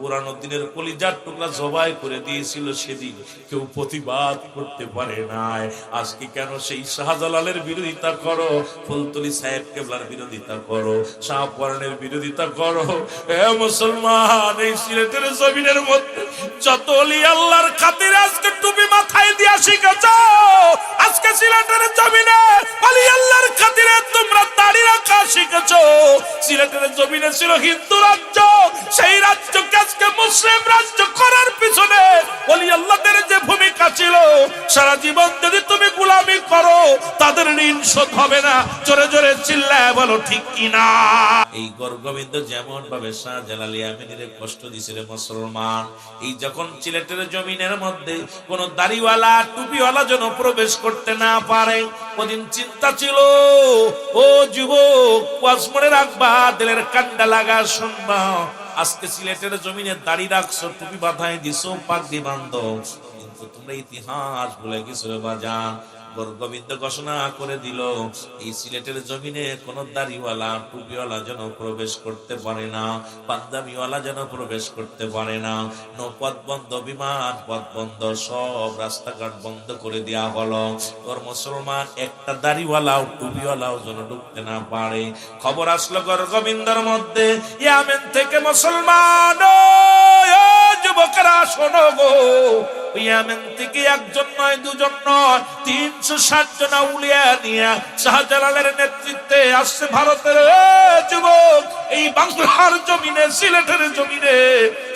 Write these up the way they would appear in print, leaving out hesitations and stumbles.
পুরানো দিনের কলিজার টুকরা জবাই করে দিয়েছিল, সেদিন কেউ প্রতিবাদ করতে পারে নাই। আজকে কেন সেই শাহজালালের বিরোধিতা করো, ফুলতলি সাহেব কেবলার বিরোধিতা করো, শাহপরানের বিরোধিতা করো? এ মুসলমান, এই সিলেটের জমিনের মধ্যে যত ওলি আল্লাহর খাতিরে আজকে টুপি মাথায় দিয়া শিখেছ, আজকে সিলেটের জমিনে ওলি আল্লাহর খাতিরে তোমরা দাড়ি রাখা শিখেছ। সিলেটের জমিনে ছিল হিন্দু রাজ্য, সেই রাজ্যকে আজকে মুসলিম রাজ্য করার পিছনে ওলি আল্লাহদের যে ভূমিকা ছিল, সারা জীবন যদি তুমি গোলামি করো তাদের ঋণ শোধ হবে না। জোরে জোরে চিল্লায় বলো ঠিক কিনা? এই গর্গবিন্দ যেমন ভাবে শাহজালাল ইয়ামানীর কষ্ট দিছিল মুসলমান, এই যখন সিলেটের জমিনের মধ্যে কোন দাড়িওয়ালা টুপিওয়ালা যেন প্রবেশ করতে না পারে, ওদিন চিন্তা ছিল, ও যুবক ওয়াজ মনে রাখবা, দিলের কান্ডা লাগা শুনবা। আজকে সিলেটের জমিনে দাড়ি রাখছো, টুপি বাঁধাই দিছো, পাগড়ি বাঁধো, কিন্তু তোমরা ইতিহাস ভুলে গেছো রে বাজান। গোবিন্দ ঘোষণা করে দিল, এই সিলেটের জমিনে কোন দাড়িওয়ালা টুপিওয়ালা যেন প্রবেশ করতে পারে না, পাঞ্জাবিওয়ালা যেন প্রবেশ করতে পারে না। নৌপথ বন্ধ, বিমান পথ বন্ধ, সব রাস্তাঘাট বন্ধ করে দেওয়া হলো। ওর মুসলমান একটা দাড়িওয়ালাও টুপিওয়ালাও যেন ঢুকতে না পারে। খবর আসলো গোবিন্দর মধ্যে, ইয়ামেন থেকে মুসলমান, যুবকেরা শোনো গো, ইয়ামেন থেকে একজন নয়, দুজন নয়, 360 জন আউলিয়া নিয়ে শাহজালালের নেতৃত্বে আসছে ভারতের। যুবক, এই বাংলার জমিনে, সিলেটের জমিনে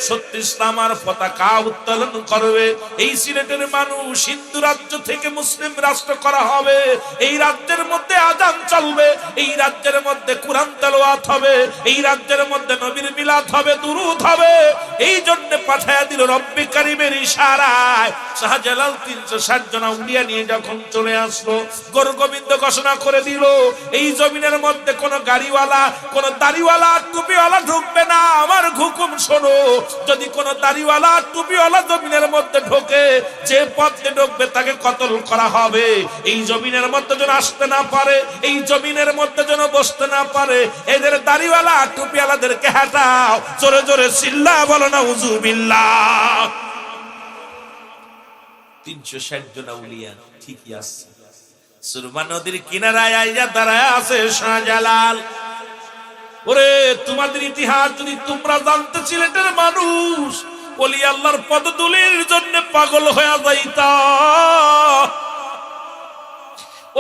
সত্য ইসলামের পতাকা উত্তোলন করবে। এই সিলেটের মানুষ হিন্দু রাজ্য থেকে মুসলিম রাষ্ট্র করা হবে। এই রাজ্যের মধ্যে আযান চলবে, এই রাজ্যের মধ্যে কুরআন তেলাওয়াত হবে, এই রাজ্যের মধ্যে নবীর মিলাদ হবে, দুরূদ হবে। এই জন্য পাঠায়া দিল রব্বে কারীমের ইশারায়। শাহজালাল 360 জন আউলিয়া নিয়ে যখন চলে আসলো, গোবিন্দ ঘোষণা করে দিল, এই জমিনের মধ্যে কোন গাড়িওয়ালা, কোন দাড়িওয়ালা টুপিওয়ালা ঢুকবে না। আমার হুকুম শোনো, যদি কোন দাড়িওয়ালা টুপিওয়ালা জমিনের মধ্যে ঢোকে, যে পথে ঢুকবে তাকে কতল করা হবে। এই জমিনের মধ্যে যেন আসতে না পারে, এই জমিনের মধ্যে যেন বসতে না পারে। এদের দাড়িওয়ালা টুপিওয়ালাদেরকে হটাও। জোরে জোরে চিল্লা বলো না উযুবিল্লাহ। 360 জন আউলিয়া ঠিকই আছে। সুরমা নদীর কিনারায় আইয়া দাঁড়ায় আছে শাহজালাল। ওরে, তোমাদের ইতিহাস যদি তোমরা জানতে, সিলেটের মানুষ ওলি আল্লাহর পদধূলির জন্য পাগল হয়ে যাইতা,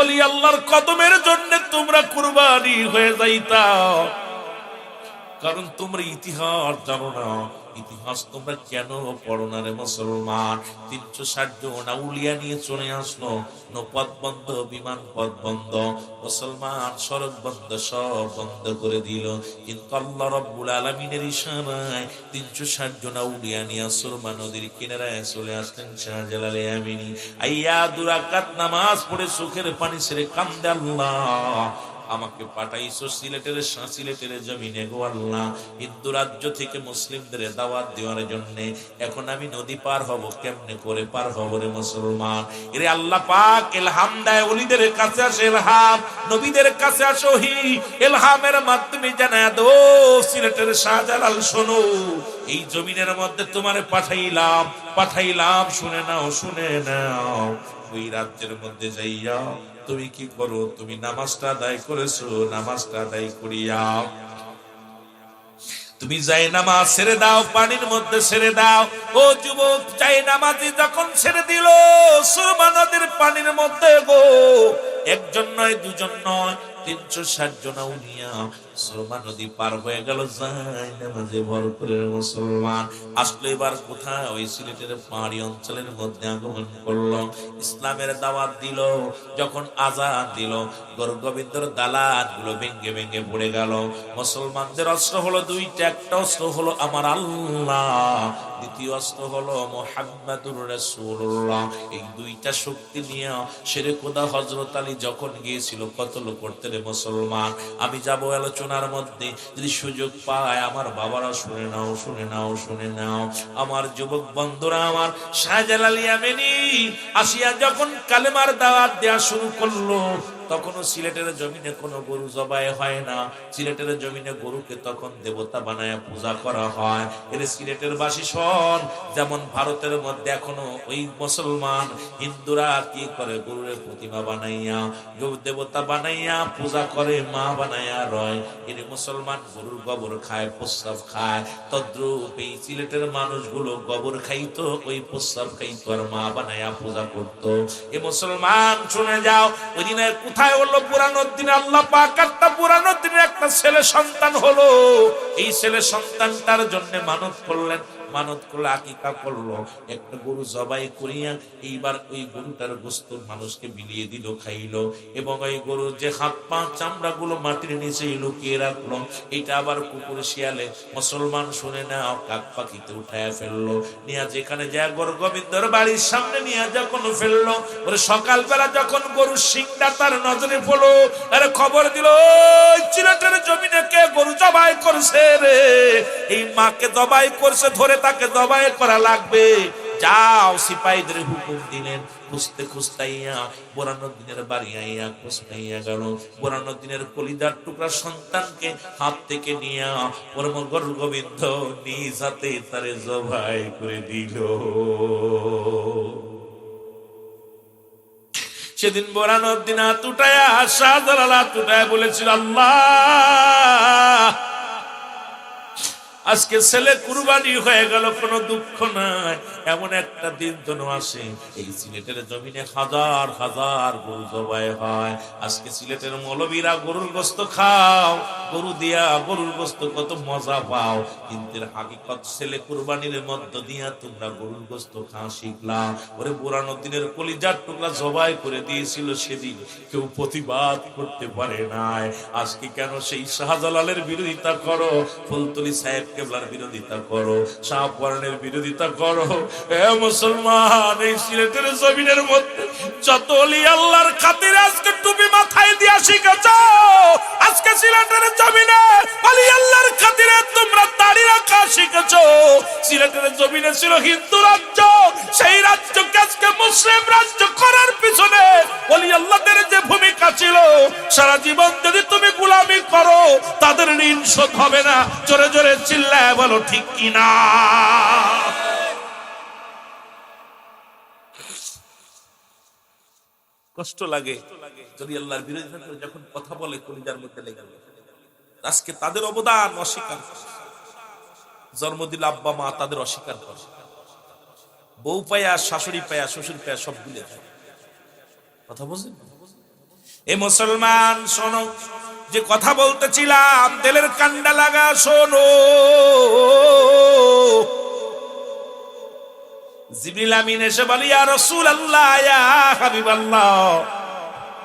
ওলি আল্লাহর কদমের জন্য তোমরা কুরবানি হয়ে যাইতা। কারণ তোমরা ইতিহাস জানো না। ইতিহাস তোমরা কেন পড়ো না রে মুসলমান? 360 জন আউলিয়া নিয়ে চলে আসলো, নৌপথ বন্ধ, বিমান পথ বন্ধ, মুসলমান সড়ক বন্ধ, সব বন্ধ করে দিল। কিন্তু আল্লাহ রাব্বুল আলামিনের ইশারায় 360 জন আউলিয়া নিয়ে সুরমা নদীর কিনারায় চলে আসলেন শাহজালাল ইয়ামানী। আইয়া দুরাকাত নামাজ পড়ে চোখের পানি ছেড়ে কান্দে, আল্লাহ আমাকে পাঠাইছো সিলেটের জমিনে গো আল্লাহ, হিন্দু রাজ্য থেকে মুসলিমদের দাওয়াত দেওয়ার জন্য। এখন আমি নদী পার হব, কেমনে করে পার হব রে মুসলমান? এরে আল্লাহ পাক ইলহাম দেয়, ওলিদের কাছে আসে ইলহাম, নবীদের কাছে আসে ওহী। ইলহামের মাধ্যমে জানায় দো, সিলেটের শাহজালাল শোনো, এই জমিনের মধ্যে তোমারে পাঠাইলাম, শুনে নাও। ওই রাজ্যের মধ্যে যাইয়া তুমি কি করো? তুমি নামাজটা আদায় করেছো, নামাজটা আদায় করিয়া তুমি যাই নামাজ ছেড়ে দাও, পানির মধ্যে ছেড়ে দাও। ও যুবক, যাই নামাজি যখন ছেড়ে দিল সুরমা নদীর পানির মধ্যে গো, একজন নয়, দুজন নয়, 360 জন আউলিয়া সুরমা নদী পার হয়ে গেল, যাই নামাজে ভর করে মুসলমান আসলো। এবার কোথায়? ওই সিলেটের পাহাড়ি অঞ্চলের মধ্যে আগমন করলো, ইসলামের দাওয়াত দিল। যখন আযান দিল, গোবিন্দর দালান গুলো ভেঙ্গে ভেঙ্গে পড়ে গেল। মুসলমানদের অস্ত্র হলো দুইটা, একটা অস্ত্র হলো আমার আল্লাহ, দ্বিতীয় অস্ত্র হলো মুহাম্মাদুর রাসূলুল্লাহ। এই দুইটা শক্তি নিয়ে শেরে খোদা হযরত আলী যখন গিয়েছিল কতল করতে রে মুসলমান। আমি যাব আলোচনার মধ্যে, যদি সুযোগ পায় আমার বাবারা শুনে নাও। আমার যুবক বন্ধুরা, আমার শাহজালাল ইয়ামানী আসিয়া যখন কালেমার দাওয়াত দেয়া শুরু করলো, তখনও সিলেটের জমিনে কোনো গরু জবাই হয় না। সিলেটের জমিনে গরুকে তখন দেবতা বানায় পূজা করা হয়। এর সিলেটের বাসী শোন, যেমন ভারতের মধ্যে এখনো ওই মুসলমান হিন্দুরা কি করে, গরুর প্রতিমা বানাইয়া দেবতা বানাইয়া পূজা করে, মা বানাইয়া রয়। এর মুসলমান গরুর গোবর খায়, প্রস্রাব খায়। তদ্রূপ এই সিলেটের মানুষগুলো গোবর খাইতো, ওই প্রস্রাব খাইতো, আর মা বানাইয়া পূজা করতো। এ মুসলমান শুনে যাও, ওই দিনে কোথায় হলো পুরানোর দিনে আল্লাহ পাক একটা পুরানোর দিনে একটা ছেলে সন্তান হলো। এই ছেলে সন্তানটার জন্য মানত করলেন, মানত করলে আকিকা করলো, একটা গরু জবাই করিয়া এইবার ওই গরুটার গোশত মানুষকে বিলিয়ে দিল, খাইলো। এবং ওই গরুর যে হাত পা চামড়া গুলো মাটির নিচে লুকিয়ে রাখলো, এটা আবার কুকুর শিয়ালে মুসলমান শুনে না কাক পাখিতে উঠায় ফেললো, নিয়ে যেখানে যায় গরু গোবিন্দর বাড়ির সামনে নিয়ে যখন ফেললো, ওরে সকালবেলা যখন গরুর শিংটা তার নজরে পড়লো, আরে খবর দিল সিলেটের জমিনে কে গরু জবাই করছে রে, এই মাকে জবাই করছে, ধরে তাকে জবাই করা লাগবে। যাও, সিপাহীদের হুকুম দিলেন। খুঁজতে খুঁজতাইয়া বুরহানুদ্দিনের বাড়ি আইয়া খুঁজতাইয়া গেল। বুরহানুদ্দিনের কলিজার টুকরা সন্তানকে হাত থেকে নিয়া পরম গরু গোবিন্দ নিজ হাতে তারে জবাই করে দিল। সেদিন বুরহানুদ্দিন হাত উঠায়া, শাহজালাল হাত উঠায়া বলেছিল, আল্লাহ আজকে ছেলে কুরবানি হয়ে গেল, কোনো দুঃখ নাই। এমন একটা দিন যেন আসে এই সিলেটের জমিনে হাজার হাজার গরু জবাই হয়। আজকে সিলেটের মৌলবীরা গরুর গোশত খাও, গরু দিয়া গরুর গোশত কত মজা পাও, কিন্তু হাকিকত ছেলে কুরবানির মধ্য দিয়া তোমরা গরুর গোশত খাওয়া শিখলা। ওরে বুরহানুদ্দিনের কলিজার টুকরা জবাই করে দিয়েছিল, সেদিন কেউ প্রতিবাদ করতে পারে নাই। আজকে কেন সেই শাহজালালের বিরোধিতা করো, ফুলতলি সাহেব কেবলার বিরোধিতা করো, শাহপরানের বিরোধিতা করো? এ মুসলমান, এই সিলেটের জমিনের মধ্যে যত ওলি আল্লাহর খাতিরে আজকে টুপি মাথায় দিয়া শিখেছ, আজকে সিলেটের জমিনে ওলি আল্লাহর খাতিরে তোমরা দাড়ি রাখা শিখেছ। সিলেটের জমিনে ছিল হিন্দু রাজ্য, সেই রাজ্যকে আজকে মুসলিম রাজ্য করার পিছনে ওলি আল্লাহদের যে ভূমিকা ছিল, সারা জীবন যদি তুমি গোলামি করো তাদের ঋণ শোধ হবে না। জোরে জোরে চিল্লায় বলো ঠিক কিনা? কষ্ট লাগে যদি আল্লাহর বিরোধিতা করে যখন কথা বলে, কলিজার মধ্যে লেগে যায়। আজকে তাদের অবদান অস্বীকার করে, জন্ম দিল আব্বা মা তাদের অস্বীকার করে, বউ পায়া শাশুড়ি পায়া শ্বশুর পায়া সব ভুলে যায়। কথা বুঝলেন? এ মুসলমান শোনো, যে কথা বলতেছিলাম দিলের কান্ডা লাগা শোনো। জিবরিল আমিন এসে বলে, ইয়া রাসূলুল্লাহ, ইয়া হাবিবাল্লাহ,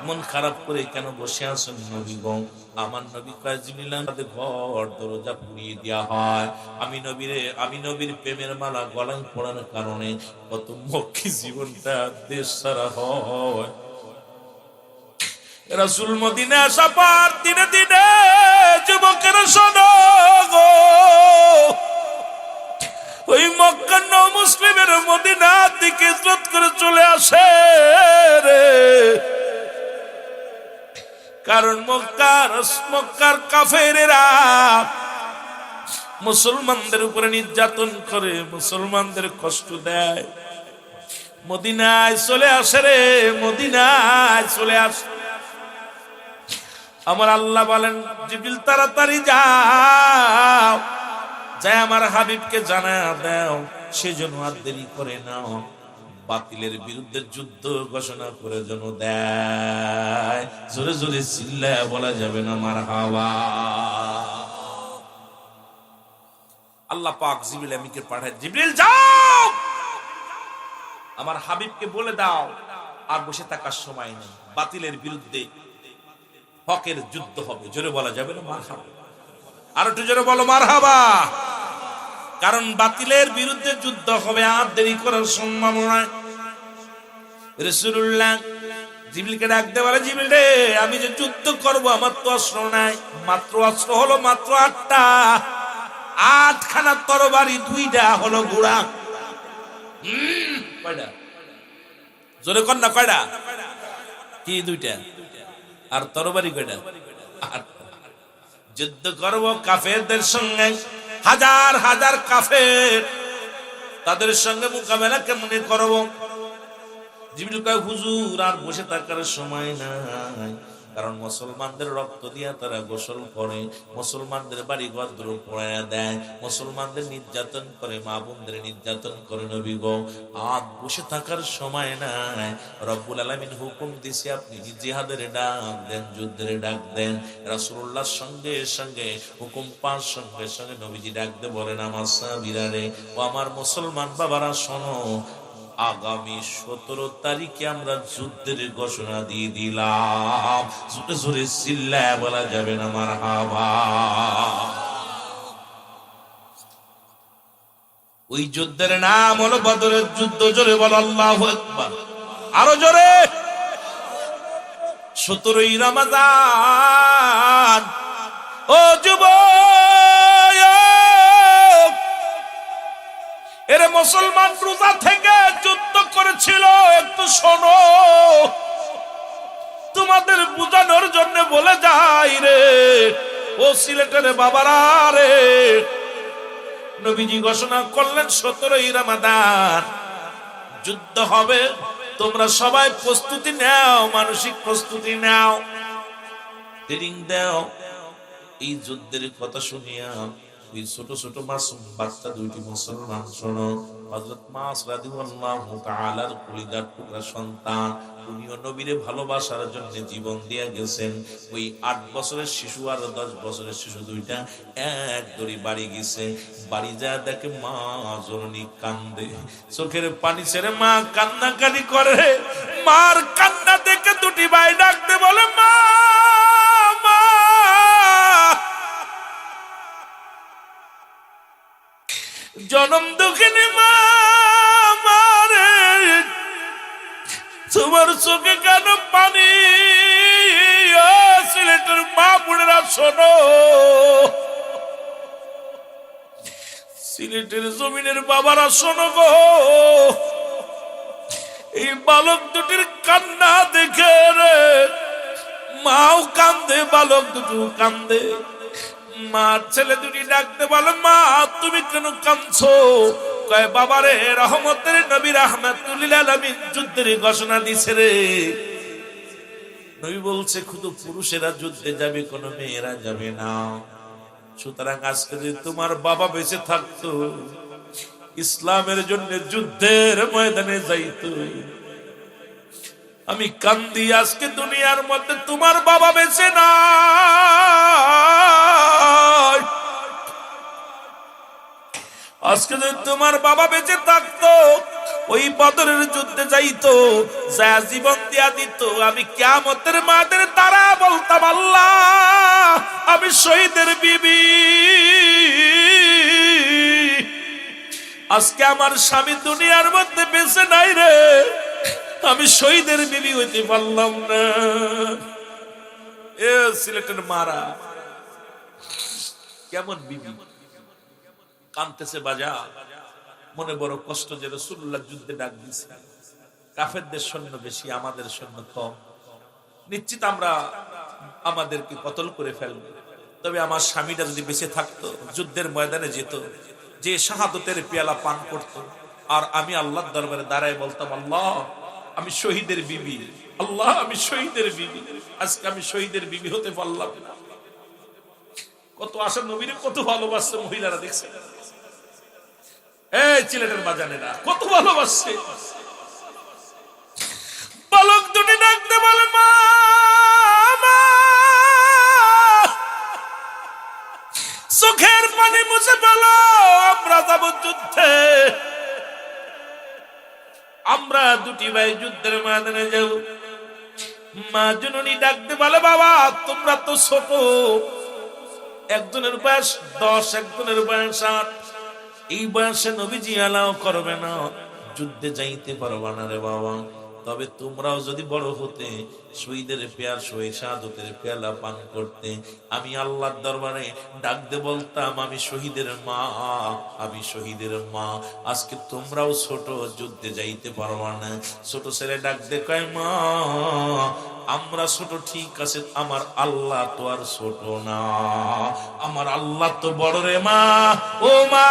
মন খারাপ করে কেন বসে আছেন নবী গো? আমার নবী কয়, জিবরিল আমাদের ঘর দরজা পুড়িয়ে দেওয়া হয়, আমি নবীর প্রেমের মালা গলায় পড়ার কারণে কত মক্কি জীবনটা দেশ ছাড়া হয়। রাসূল মদিনা আসার পর দিনে দিনে যুবকেরা শোনো গো, ওই মক্কা মুসলিমের মদিনার দিকে হিজরত করে চলে আসে রে। কারণ মক্কার কাফেরেরা মুসলমানদের উপরে নির্যাতন করে, মুসলমানদের কষ্ট দেয়। মদিনায় চলে আসে রে, মদিনায় চলে আসে। আমার আল্লাহ বলেন, জিবরিল তাড়াতাড়ি যাও, যাই আমার হাবিবকে জানায়া দাও, সেজন্য আর দেরি করে নাও, বাতিলের বিরুদ্ধে যুদ্ধ ঘোষণা করে যেন দেয়। জোরে জোরে চিল্লায়া বলা যাবে না মারহাবা। আল্লাহ পাক জিবরিল আমিনকে পাঠায়, জিবরিল যাও, আমার হাবিবকে বলে দাও আর বসে থাকার সময় নেই, বাতিলের বিরুদ্ধে হকের যুদ্ধ হবে। জোরে বলা যাবে না মারহাবা? আর একটু জোরে বলো মারহাবা। কারণ বাতিলের বিরুদ্ধে যুদ্ধ হবে, আর দেরি করার সম্ভাবনা। রাসূলুল্লাহ জিবরিলকে ডাক দিয়ে বলে, জিবরিল রে, আমি যে যুদ্ধ করব আমার তো অস্ত্র নাই, মাত্র অস্ত্র হলো মাত্র 8টা, 8খানা তরবারি, 2টা হলো ঘোড়া। কয়টা? জোরে কর না, কয়টা? কি 2টা? আর তরবারি কয়টা? যুদ্ধ করব কাফেরদের সঙ্গে, হাজার হাজার কাফের, তাদের সঙ্গে মোকাবেলা কেমনে করব? জিবরিল কয় হুজুর আর বসে থাকার সময় নাই, কারণ মুসলমানদের রক্ত দিয়া তারা গোসল করে, মুসলমানদের বাড়ি ঘর পোড়াইয়া দেয়, মুসলমানদের নির্যাতন করে, মা বোনদের নির্যাতন করে। নবী গো আর বসে থাকার সময় নাই, রব্বুল আলামিন হুকুম দিছে আপনি জিহাদের ডাক দেন, যুদ্ধের ডাক দেন। রাসূলুল্লাহর সঙ্গে সঙ্গে হুকুম পাওয়ার সঙ্গে সঙ্গে নবীজি ডাক দিয়ে বলেন, আমার সাহাবীরা রে, ও আমার মুসলমান বাবারা শোনো, আগামী 17 তারিখে আমরা যুদ্ধের ঘোষণা দিয়ে দিলাম। জোরে জোরে চিল্লায়া বলা যাবে না মারহাবা। ওই যুদ্ধের নাম হলো বদরের যুদ্ধ। জোরে বল আল্লাহু আকবার, আরো জোরে। 17ই রমজান। ও যুবক, এরে মুসলমান রোজা থেকে যুদ্ধ করেছিল, একটু শোনো, তোমাদের বুঝানোর জন্য বলে যাই রে, ও সিলেটের বাবারা রে, নবীজি ঘোষণা করলেন 17ই রমাদান যুদ্ধ হবে, তোমরা সবাই প্রস্তুতি নাও, মানসিক প্রস্তুতি নাও, ট্রেনিং দাও। এই যুদ্ধের কথা শুনিয়া ওই ছোট ছোট মাসুম বাচ্চা দুইটি মুসলমান, শোনো, হযরত মাস রাদিয়াল্লাহু তাআলার কলিজার টুকরা সন্তান, উনিও নবীরে ভালোবাসার জন্য জীবন দিয়ে গেছেন। ওই 8 বছরের শিশু আর 10 বছরের শিশু দুইটা এক দড়ি বাড়ি গেছে। বাড়ি যা দেখে মা জননী কান্দে, চোখের পানি ছেড়ে মা কান্নাকানি করে। মার কান্না দেখে দুটি ভাই ডাকতে বলে, মা মা, জনম দুঃখিনী মা, মারে তোমার চোখে কেন পানি? সিলেটের মা বোনেরা শোনো, সিলেটের জমিনের বাবারা শোনো গো, এই বালক দুটির কান্না দেখে রে মাও কান্দে, বালক দুটো কান্দে। মা ছেলে দুটি ডাকতে বলে, মা তুমি কেন কাঁদছো? কয় বাবারে, রহমতের নবী রাহমাতুল লিল আলামিন যুদ্ধের ঘোষণা দিছে রে। নবী বলছে শুধু পুরুষেরা যুদ্ধে যাবে, কোনো মেয়েরা যাবে না। সুতরাং আজকে যদি তোমার বাবা বেঁচে থাকতো, ইসলামের জন্য যুদ্ধের ময়দানে যাইতো। আমি কান্দি আজকে দুনিয়ার মধ্যে তোমার বাবা বেঁচে না। আজকে যদি তোমার বাবা বেঁচে থাকতো, ওই বদরের যুদ্ধে যাইতো, যা জীবন দিয়া দিত। আমি কিয়ামতের মাঠে তারা বলতাম, আল্লাহ আমি শহীদের বিবি। আজকে আমার স্বামী দুনিয়ার মধ্যে বেঁচে নাই রে, আমি শহীদের বিবি হইতে পারলাম না। এ সিলেটের মারা কেমন বিবি কাঁদতেছে, বাজা মনে বড় কষ্ট যে রাসূলুল্লাহ যুদ্ধে ডাক দিছে। কাফেরদের সৈন্য বেশি, আমাদের সৈন্য কম, নিশ্চিত আমরা আমাদেরকে কতল করে ফেলবে। তবে আমার স্বামীটা যদি বেঁচে থাকতো, যুদ্ধের ময়দানে যেত, যে শাহাদতের পেয়ালা পান করত, আর আমি আল্লাহর দরবারে দাঁড়ায় বলতাম, আল্লাহ আমি শহীদের বিবি, আল্লাহ আমি শহীদের বিবি। আজকে আমি শহীদের বিবি হতে পারলাম না। কত আশা, নবীরে কত ভালোবাসছে মহিলারা, দেখছে এই সিলেটের বাজানেরা কত ভালোবাসছে। বালক দুটি ডাকতে বলে, মা চোখের পানি মুছে ফেলো, আমরা যাব যুদ্ধে। আমরা দুটি ভাই যুদ্ধের ময়দানে যাব। মা জননী ডাকতে বলে, বাবা তোমরা তো ছোট, একজনের বয়স 10, একজনের বয়স 8। এই বয়সে নবীজি আলাও করবে না, যুদ্ধে যাইতে পারবা না রে বাবা। তবে তোমরাও যদি বড় হতে, শহীদের পেয়ার, শহীদ শাহাদতের পেয়ালা পান করতে, আমি আল্লাহর দরবারে ডাকতে বলতাম, আমি শহীদের মা, আমি শহীদের মা। আজকে তোমরাও ছোট, যুদ্ধে যাইতে পারবা না। ছোট ছেলে ডাকতে কয়, মা আমরা ছোট ঠিক আছে, আমার আল্লাহ তো আর ছোট না, আমার আল্লাহ তো বড় রে মা। ও মা,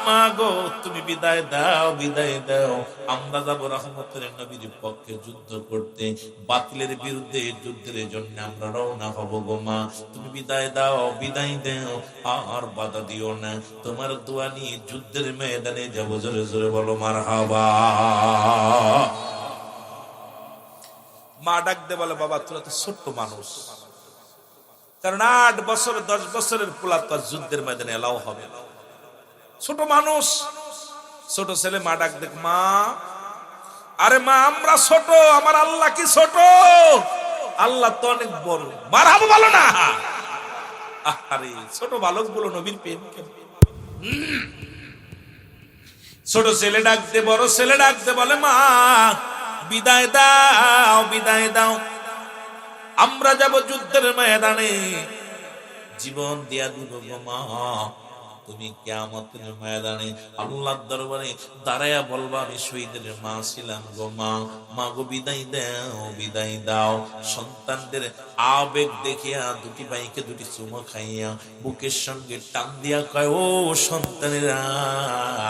মা গো তুমি বিদায় দাও, বিদায় দাও। আমরা যাবো রহমতের নবীর পক্ষে যুদ্ধ করতে, বাতিলের বিরুদ্ধে যুদ্ধের জন্য আমরা রওনা হব গো মা। তুমি বিদায় দাও, বিদায় দাও, আর বাধা দিও না। তোমার দোয়া নিয়ে যুদ্ধের ময়দানে যাবো। জোরে জোরে বলো মারহাবা। মা ডাক দে বলে, বাবা তোরা তো ছোট্ট মানুষ, কারণ 8 বছর 10 বছরের পোলা তো যুদ্ধের ময়দানে এলাও হবে না। ছোট মানুষ, ছোট ছেলে। মা ডাক দেখ, মা, আরে মা আমরা ছোট, আমার আল্লাহ কি ছোট? আল্লাহ তো অনেক বড়। মারহাবা বলো না। আরে ছোট বালক গুলো নবীর প্রেম কেন? ছোট ছেলে ডাক দে, বড় ছেলে ডাক দে বলে, মা বিদায় দাও, বিদায় দাও। আমরা যাব যুদ্ধের ময়দানে, জীবন দিয়া দিব গো মা। তুমি কিয়ামতের ময়দানে আল্লাহর দরবারে দাঁড়ায়া বলবা, আমি শহীদের মা ছিলাম গো মা। মা গো বিদায় দাও, বিদায় দাও। সন্তানদের আবেগ দেখিয়া দুটি ভাইকে দুটি চুমো খাইয়া বুকের সঙ্গে টান দিয়া কয়, ও সন্তানেরা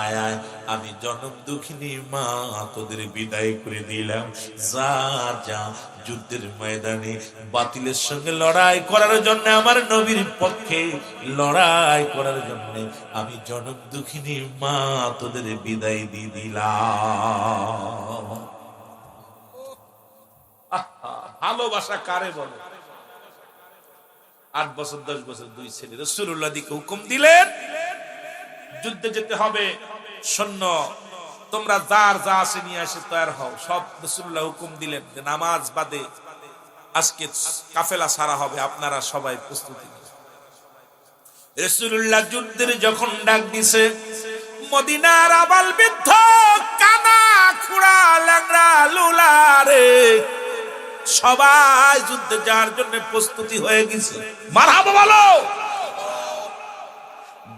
আয় আয়, আমি জনম দুঃখিনী মা তোদের বিদায় করে দিলাম। যা যা, যুদ্ধের ময়দানে বাতিলের সঙ্গে লড়াই করার জন্য, আমার নবীর পক্ষে লড়াই করার জন্য আমি জনম দুঃখিনী মা তোদের বিদায় দিয়ে দিলাম। ভালোবাসা কারে বলে? 8 বছর 10 বছর দুই ছেলে রাসূলুল্লাহ দিকে হুকুম দিলেন, যুদ্ধে যেতে হবে। সৈন্য তোমরা যার যা আছে নিয়ে এসে তৈরি হও। সব রাসূলুল্লাহ হুকুম দিলেন যে নামাজ বাদে আজকে কাফেলা সারা হবে, আপনারা সবাই প্রস্তুতি নিন। রাসূলুল্লাহ যুদ্ধের যখন ডাক দিছে, মদিনার আবাল বৃদ্ধ কানা খুড়া ল্যাংড়া লুলা রে সবাই যুদ্ধে যাওয়ার জন্য প্রস্তুতি হয়ে গেছে। মারহাবা বলো।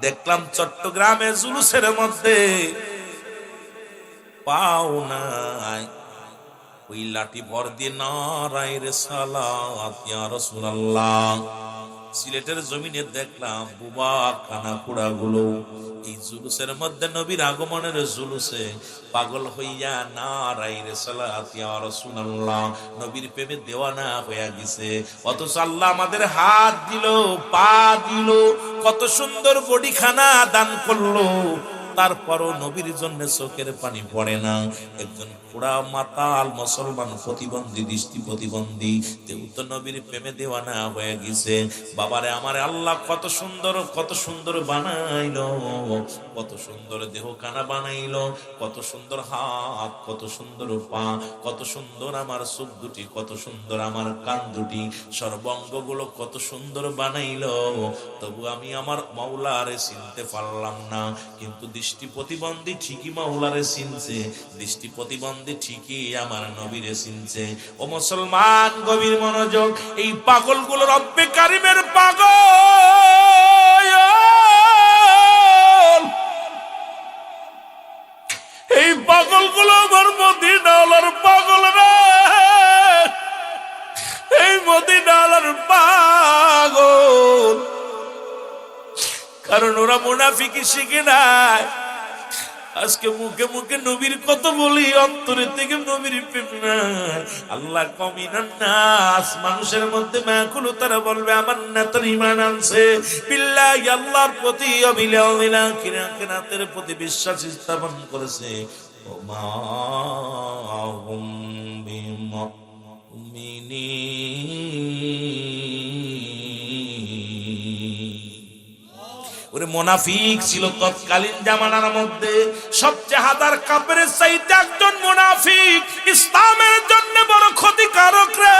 দেখলাম চট্টগ্রামে জুলুসের মধ্যে পাও নাই ওই লাঠি ভর দিয়ে নারায়ে রিসালাত ইয়া রাসূলুল্লাহ। সিলেটের জমিনে দেখলাম বুবা কানা কুড়া গুলো এই জুলুসের মধ্যে, নবীর আগমনের জুলুসে পাগল হইয়া নারায়ে রিসালাত ইয়া রাসূলুল্লাহ নবীর প্রেমে দেওয়ানা হইয়া গেছে। অথচ আল্লাহ আমাদের হাত দিল, পা দিল, কত সুন্দর বডিখানা দান করলো, তারপরও নবীর জন্য চোখের পানি পড়ে না। একজন পুরা মাতাল মুসলমান প্রতিবন্ধী, দৃষ্টি প্রতিবন্ধী, তেও তো নবীর প্রেমে দেওয়ানা হয়ে গেছে। বাবারে আমারে আল্লাহ কত সুন্দর, কত সুন্দর বানাইলো, কত সুন্দর দেহ কানা বানাইলো, কত সুন্দর হাত, কত সুন্দর পা, কত সুন্দর আমার চোখ দুটি, কত সুন্দর আমার কান দুটি, সর্বাঙ্গগুলো কত সুন্দর বানাইলো। তবু আমি আমার মাওলারে চিনতে পারলাম না। কিন্তু দৃষ্টি প্রতিবন্ধী ঠিকই মাওলারে চিনছে, দৃষ্টি প্রতিবন্ধী ঠিকই আমার নবীরে চিনছে। ও মুসলমান, গভীর মনোযোগ। এই পাগলগুলো রব্বে কারিমের পাগল, এই পাগলগুলো আমার মদিনাওয়ালার পাগল রে, এই মদিনাওয়ালার পাগল। কারণ ওরা মুনাফিকি শিখে নাই। আজকে মুখে মুখে নবীর কত বলি, অন্তরে থেকে নবীর প্রেম নাই। আল্লাহ কমিনান নাস, মানুষের মধ্যে মাকুল তারা বলবে আমার নেতার ঈমান আনছে, বিল্লাহি আল্লাহর প্রতি, অবিলা কিরাতের প্রতি বিশ্বাস স্থাপন করেছে। ওমা হুম ওরে মুনাফিক ছিল তৎকালীন জামানার মধ্যে সবচেয়ে হাজার কাফেরের চাইতে একজন মুনাফিক ইসলামের জন্য বড় ক্ষতিকারক রে।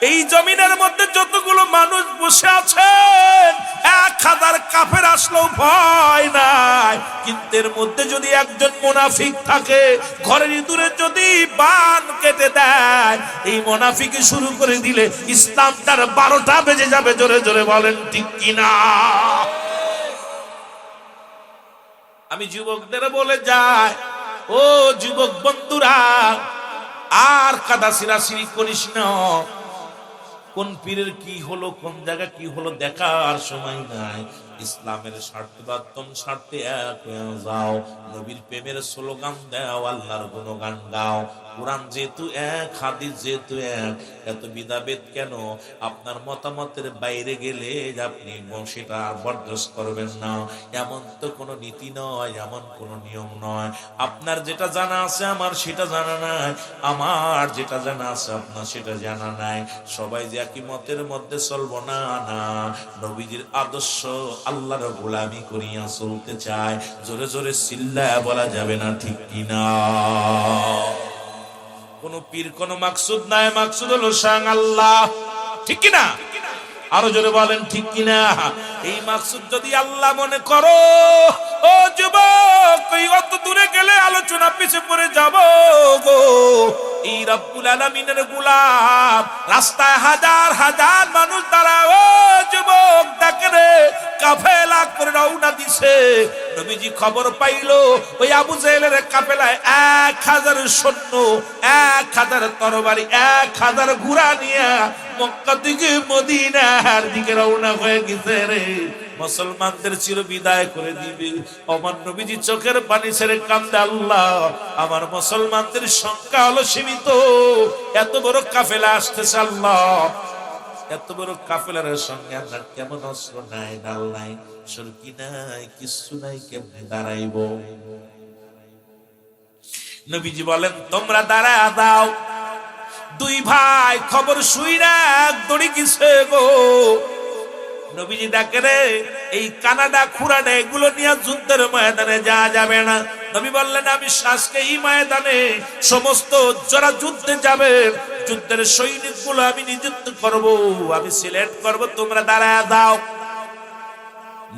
এই জমিনের মধ্যে যতগুলো মানুষ বসে আছেন, 1000 কাফের আসলেও ভয় নাই। কিন্তু এর মধ্যে যদি একজন মুনাফিক থাকে, ঘরের ইঁদুরে যদি বান কেটে দেয়, এই মুনাফিক শুরু করে দিলে ইসলামটার 12টা বেজে যাবে। জোরে জোরে বলেন ঠিক কিনা? আমি যুবকদের বলে যাই, ও যুবক বন্ধুরা, আর কাদা ছিঁড়াছিঁড়ি করিস না। কোন পীরের কি হলো, কোন জায়গা কি হলো দেখার সময় নাই। ইসলামের স্বার্থে বাধ্যম স্বার্থে এক হয়ে যাও, নবীর প্রেমের স্লোগান দাও, আল্লাহর গুণগান গাও। কোরআন যেহেতু এক, হাদিস যেহেতু এক, এত বিধাভেদ কেন? আপনার মতামতের বাইরে গেলে আপনি সেটা আর বরদাস্ত করবেন না, এমন তো কোনো নীতি নয়, এমন কোনো নিয়ম নয়। আপনার যেটা জানা আছে আমার সেটা জানা নাই, আমার যেটা জানা আছে আপনার সেটা জানা নাই। সবাই যে একই মতের মধ্যে চলবো না, না। নবীজির আদর্শ আল্লাহর গোলামি করিয়া চলতে চায়। জোরে জোরে চিল্লায়া বলা যাবে না, ঠিক কিনা? কোন পীর কোন মাকসুদ নাই, মাকসুদ হলো স্বয়ং আল্লাহ, ঠিক কিনা? আরো জোরে বলেন ঠিক কিনা? এই মাকসুদ যদি আল্লাহ মনে করো, ও যুবক, ওই অত দূরে গেলে আলোচনা পিছে পড়ে যাব গো। এই রব্বুল আলামিনের গোলাম, রাস্তায় হাজার হাজার মানুষ দাঁড়ায়, ও যুবক ডাকে রে, কাফেলা করে রওনা দিছে। নবীজি খবর পাইলো ওই আবু জেহেলের কাফেলায় 1000 সৈন্য, 1000 তরবারি, 1000 ঘোড়া নিয়ে মক্কা থেকে মদিনার দিকে রওনা হয়ে গেছে রে। মুসলমানদের চির বিদায় করে দিবে। আমার নবীজি চোখের পানি ছেড়ে কান্দে, আল্লাহ আমার মুসলমানদের সংখ্যা হলো সীমিত, এত বড় কাফেলা আসতেছে, আল্লাহ এত বড় কাফেলার সঙ্গে আমরা কেমন অস্ত্র নাই, ডাল নাই, সরকি নাই, কিছু নাই, কেমনে দাঁড়াইব? নবীজি বলেন তোমরা দাঁড়ায় দাও। দুই ভাই খবর শুইরা দড়ি গেছে গো। নবীজি ডাকে রে, এই কানাডা খুরাডা এগুলো নিয়ে যুদ্ধের ময়দানে যাওয়া যাবে না। নবী বললেন আমি আজকে এই ময়দানে সমস্ত যারা যুদ্ধে যাবে, যুদ্ধের সৈনিক গুলো আমি নিযুক্ত করব, আমি সিলেক্ট করব, তোমরা দাঁড়ায় দাও।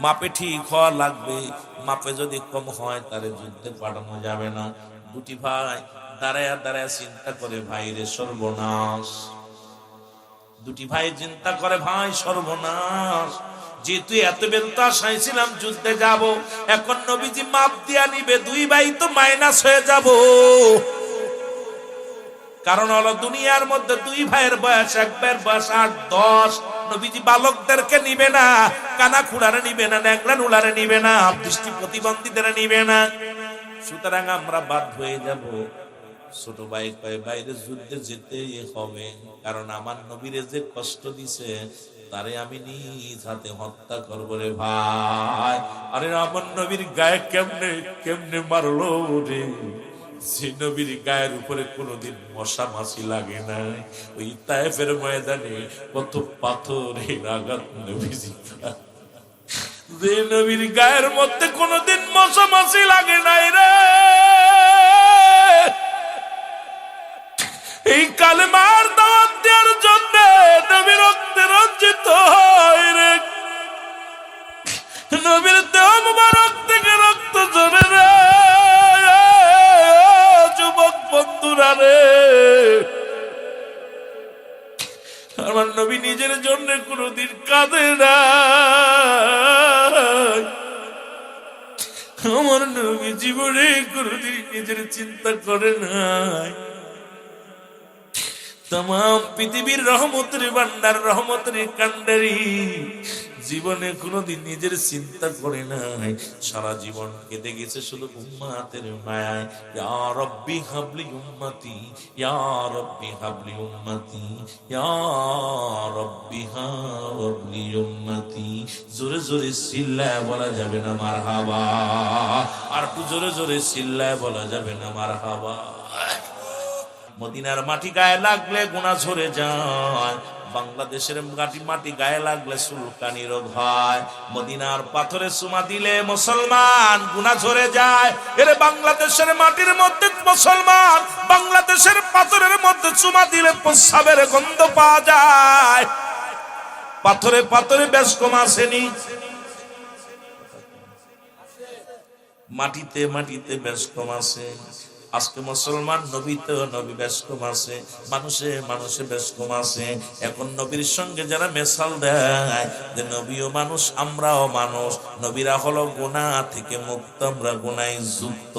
মাপে ঠিক হওয়া লাগবে, মাপে যদি কম হয় তাহলে যুদ্ধে পাঠানো যাবে না। দুটি ভাই দাঁড়ায় দাঁড়ায় চিন্তা করে, ভাই রে সর্বনাশ। দুটি ভাই চিন্তা করে, ভাই সর্বনাশ, যেহেতু এত বেলতো আশাইছিলাম যুদ্ধে যাব, এখন নবীজি মাপ দিয়া নিবে, দুই ভাই তো মাইনাস হয়ে যাব। কারণ হলো দুনিয়ার মধ্যে দুই ভাইয়ের বয়স, এক ভাইয়ের বয়স 8-10। নবীজি বালকদেরকে নিবে না, কানা খুড়ারে নিবে না, ন্যাংরা নুলারে নিবে না, দৃষ্টি প্রতিবন্ধীদের নিবে না। সুতরাং আমরা বাদ হয়ে যাব। ছোট ভাই কয়, বাইরে যুদ্ধে যেতে হবে, কারণ আমার নবীরে যে কষ্ট দিছে তারে আমি নিজ হাতে হত্যা করব রে ভাই। আরে আমার নবীর গায়ে কেমনে কেমনে মারলো রে, যে নবীর গায়ের উপরে কোনোদিন মশা মাছি লাগে না। ওই তায়েফের ময়দানে কত পাথরের আঘাত নবীজি, যে নবীর গায়ের মধ্যে কোনোদিন মশা মাছি লাগে নাই রে। এই কালেমার দাওয়াত দেওয়ার জন্য নবীর রক্তে রঞ্জিত হয় রে, নবীর দেহ মুবারক থেকে রক্ত ঝরে রে। যুবক বন্ধুরা রে, আমার নবী নিজের জন্য কোনদিন কাঁদে না, আমার নবী জীবনে কোনদিন নিজের চিন্তা করে নাই। তাম পৃথিবীর রহমতের ভান্ডার, রহমতের কান্ডারি, জীবনে কোনোদিন নিজের চিন্তা করে নাই। সারা জীবন কেঁদে গেছে শুধু উম্মাতের মায়ায়। ইয়া রব্বি হাবলি উম্মতি, ইয়া রব্বি হাবলি উম্মতি, ইয়া রব্বি হাবলি উম্মতি। জোরে জোরে চিল্লায় বলা যাবে না মারহাবা? আর একটু জোরে জোরে চিল্লায় বলা যাবে না মারহাবা? মদিনার মাটি গায়ে লাগলে গুনাহ ঝরে যায়, বাংলাদেশের মাটি গায়ে লাগলে চুলকানি রোগ হয়। মদিনার পাথরে চুমা দিলে মুসলমান গুনাহ ঝরে যায়। এর বাংলাদেশের মাটির মধ্যে মুসলমান বাংলাদেশের পাথরের মধ্যে চুমা দিলে প্রস্রাবের গন্ধ পাওয়া যায়। পাথরে পাথরে বেশ কম আসেনি, মাটিতে মাটিতে বেশ কম আছে। আজকে মুসলমান নবী তো নবী বেশ কম আছে, মানুষে মানুষে বেশ কম আছে। এখন নবীর সঙ্গে যারা মেশাল দেয় যে নবীও মানুষ আমরাও মানুষ, নবীরা হলো গুনাহ থেকে মুক্ত, আমরা গুনায় যুক্ত,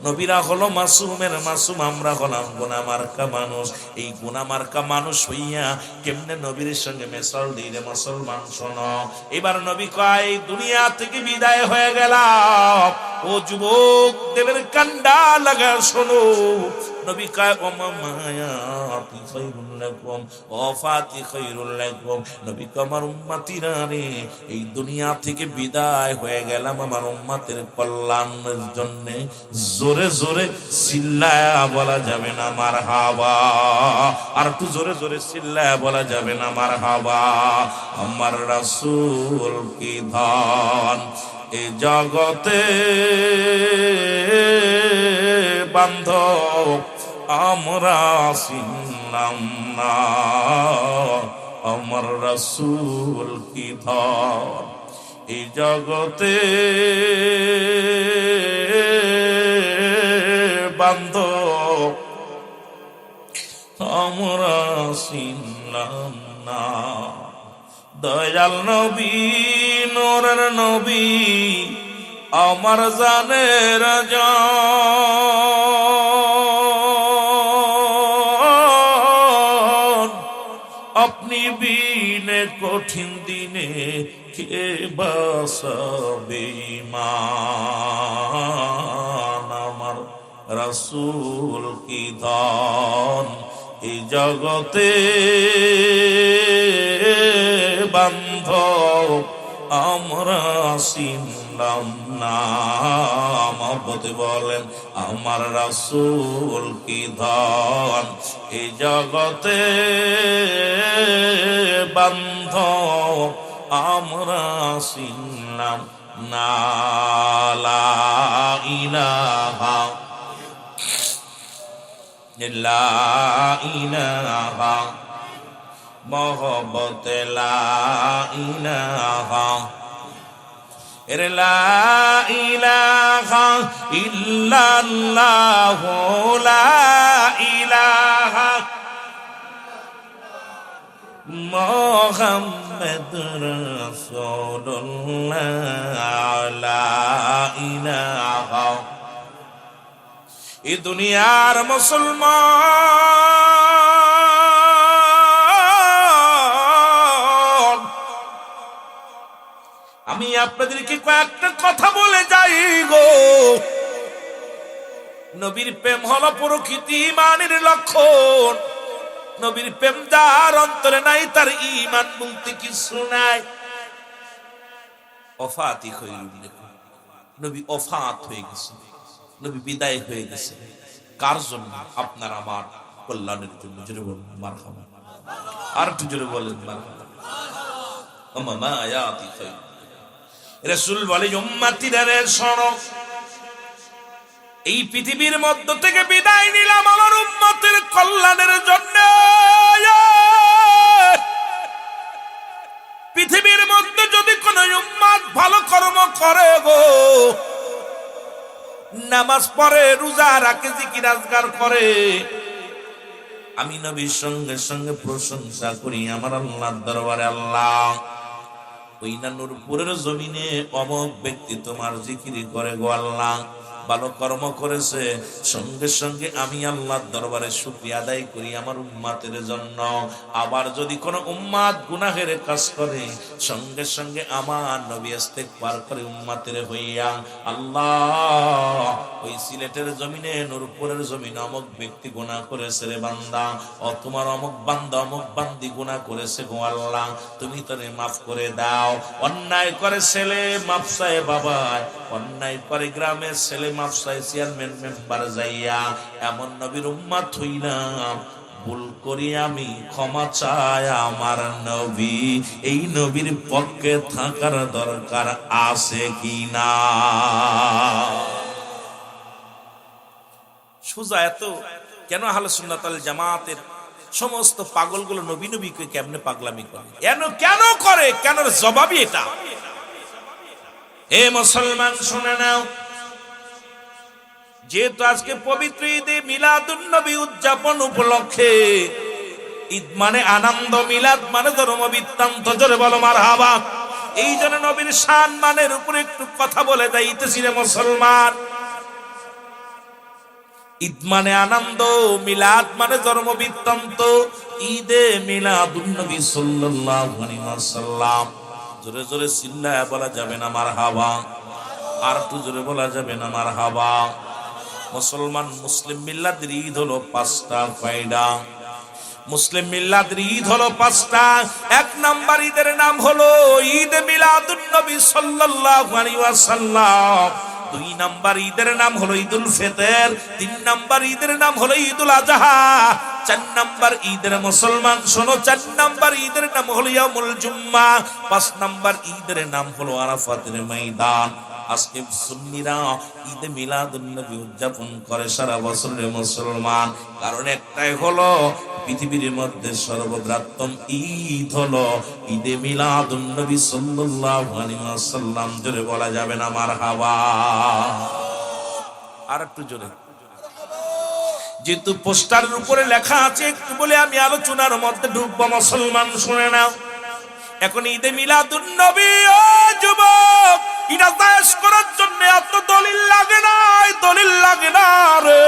নবীরা হলো মাসুমের মাসুম, আমরা হলাম গুনাহ মার্কা মানুষ। এই গুনাহ মার্কা মানুষ হইয়া কেমনে নবীর সঙ্গে মেশাল দিলে মুসলমান শোনো। এবার নবী কয় দুনিয়া থেকে বিদায় হয়ে গেলাম, ও যুবক দেবের কান্ডা লাগা শোনো। নবী কয় ওমা মায়াতি খায়রুল লাকুম ওয়াফাতি খায়রুল লাকুম। নবী কয় আমার উম্মতিরা রে, এই দুনিয়া থেকে বিদায় হয়ে গেলাম আমার উম্মতের কল্যাণের জন্য। জোরে জোরে চিল্লায়া বলা যাবে না মারহাবা, আর একটু জোরে জোরে চিল্লায়া বলা যাবে না মারহাবা। আমার রাসূল কি ধন এ জগতে বান্ধব আমরা চিনলাম না, আমার রাসূল কি ধন এই জগতে বান্ধব আমরা চিনলাম না। দয়াল নবী নূরের নবী আমার জানের জান, আপনি বিনে কঠিন দিনে কে বাঁচাবে ঈমান। আমার রাসূল কি ধন এই জগতে বান্ধব আমরা চিনলাম না। মহব্বতে বলেন আমার রাসূল কি ধন এই জগতে বান্ধব আমরা চিনলাম না। লা ইলাহা লা ইলাহা মহব্বত লা ইলাহা এর লা ইলাহা ইল্লাল্লাহ লা ইলাহা মুহাম্মাদুর রাসূলুল্লাহ লা ইলাহা। এই দুনিয়ার মুসলমান আমি আপনাদেরকে কয়েকটা কথা বলে যাই গো। নবীর প্রেম হলো প্রকৃতি ঈমানের লক্ষণ। নবীর প্রেম যার অন্তরে নাই তার ঈমান বলতে কিছু নাই। ওফাতি খায়রুল লাকুম, নবী ওফাত হয়ে গেছে, নবী বিদায় হয়ে গেছে। কার জন্য? আপনার আমার কল্যাণের জন্য। জোরে বলুন মারহাবা, আর একটু জোরে বলেন মারহাবা। ওমা মায়াতি খায়রুল। রাসূল বলে উম্মতিরা রে শোনো, এই পৃথিবীর মধ্য থেকে বিদায় নিলাম আমার উম্মতের কল্যাণের জন্য। পৃথিবীর মধ্যে যদি কোন উম্মত ভালো কর্ম করে গো, নামাজ পড়ে, রোজা রাখে, জিকির আজকার করে, আমি নবীর সঙ্গে সঙ্গে প্রশংসা করি আমার আল্লাহর দরবারে, আল্লাহ ওই না নূরপুরের জমিনে অমুক ব্যক্তি তোমার জিকির করে গো আল্লাহ, ভালো কর্ম করেছে, সঙ্গে সঙ্গে আমি আল্লাহর দরবারে শুকরিয়া আদায় করি আমার উম্মতের জন্য। আবার যদি কোনো উম্মত গুনাহের কাজ করে, সঙ্গে সঙ্গে আমার নবী ইস্তেগফার করে উম্মতের হইয়া, আল্লাহ ওই সিলেটের জমিনে নূরপুরের জমিনে অমুক ব্যক্তি গুনাহ করেছে রে বান্দা, ও তোমার অমুক বান্দা অমুক বান্দি গুনাহ করেছে গো আল্লাহ, তুমি তারে মাফ করে দাও। অন্যায় করে ছেলে মাফ চায় বাবা, অন্যায় করে গ্রামের ছেলে মাফ চায় চেয়ারম্যান মেম্বার যাইয়া, এমন নবীর উম্মত হইলাম, ভুল করি আমি ক্ষমা চাই আমার নবী, এই নবীর পক্ষে থাকার দরকার আছে কি না? সোজা এত কেন আহলে সুন্নাত ওয়াল জামাতের সমস্ত পাগলগুলো নবী নবীকে কেমনে পাগলামি করে, কেন করে, কেন জবাবই এটা। এ মুসলমান শুনে নাও, যেহেতু আজকে পবিত্র ঈদে মিলাদুন নবী উদযাপন উপলক্ষে, ঈদ মানে আনন্দ, মিলাদ মানে ধর্ম বৃত্তান্ত, জোরে বলো মারহাবা। এই জন্য নবীর শান মানের উপরে একটু কথা বলে যাইতেছি রে মুসলমান। ঈদ মানে আনন্দ, মিলাদ মানে ধর্ম বৃত্তান্ত। ঈদে মিলাদুন নবী সাল্লাল্লাহু আলাইহি ওয়াসাল্লাম, জোরে জোরে চিল্লায়া বলা যাবে না মারহাবা? আর একটু জোরে বলা যাবে না মারহাবা? মুসলমান, মুসলিম মিল্লাতের ঈদ হলো পাঁচটা। কয়টা? মুসলিম মিল্লাতের ঈদ হলো পাঁচটা। এক নাম্বার ঈদের নাম হলো ঈদ মিলাদুন নবী সাল্লাল্লাহু আলাইহি ওয়াসাল্লাম। দুই নাম্বার ঈদের নাম হলো ঈদুল ফিতর। তিন নাম্বার ঈদের নাম হলো ঈদুল আযহা। চার নাম্বার ঈদের মুসলমান শোনো, চার নাম্বার ঈদের নাম হলো ইয়াউমুল জুম্মা। পাঁচ নাম্বার ঈদের নাম হলো আরাফাতের ময়দান। আজকে সুন্নিরা ঈদে মিলাদুন নবী উদযাপন করে সারা বছরের মুসলমান, কারণ একটাই হলো পৃথিবীর মধ্যে সর্ববৃহত্তম ঈদ হলো ঈদে মিলাদুন নবী সাল্লাল্লাহু আলাইহি ওয়াসাল্লাম। জোরে বলা যাবে না মারহাবা? আর একটু জোরে। যেহেতু পোস্টারের উপরে লেখা আছে, একটু বলে আমি আলোচনার মধ্যে ঢুকবো। মুসলমান শুনে নাও, এখন ঈদে মিলাদুন নবী, ও যুবক, এটা দায়েশ করার জন্য এত দলিল লাগে না, দলিল লাগে না রে।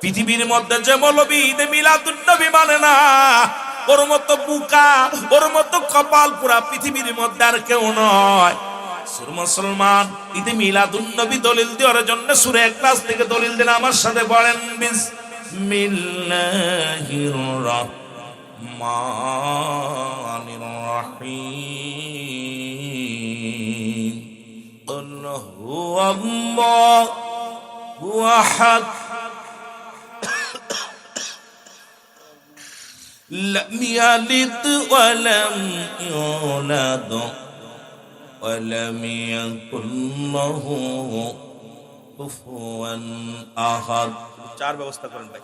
পৃথিবীর মধ্যে যে মৌলবী ঈদে মিলাদুন নবী মানে না, ওর মতো বুকা, ওর মতো কপাল পুরা পৃথিবীর মধ্যে আর কেউ নয়। মুসলমান, ঈদে মিলাদুন নবী দলিল দেওয়ার জন্য সূরা ইখলাস থেকে দলিল দিন। আমার সাথে পড়েন, বিসমিল্লাহির রাহমানির রাহিম। কুল হুয়াল্লাহু আহাদ, লাম ইয়ালিদ ওয়া লাম ইউলাদ ওয়া লাম ইয়াকুল লাহু কুফুয়ান আহাদ। চার ব্যবস্থা করেন ভাই।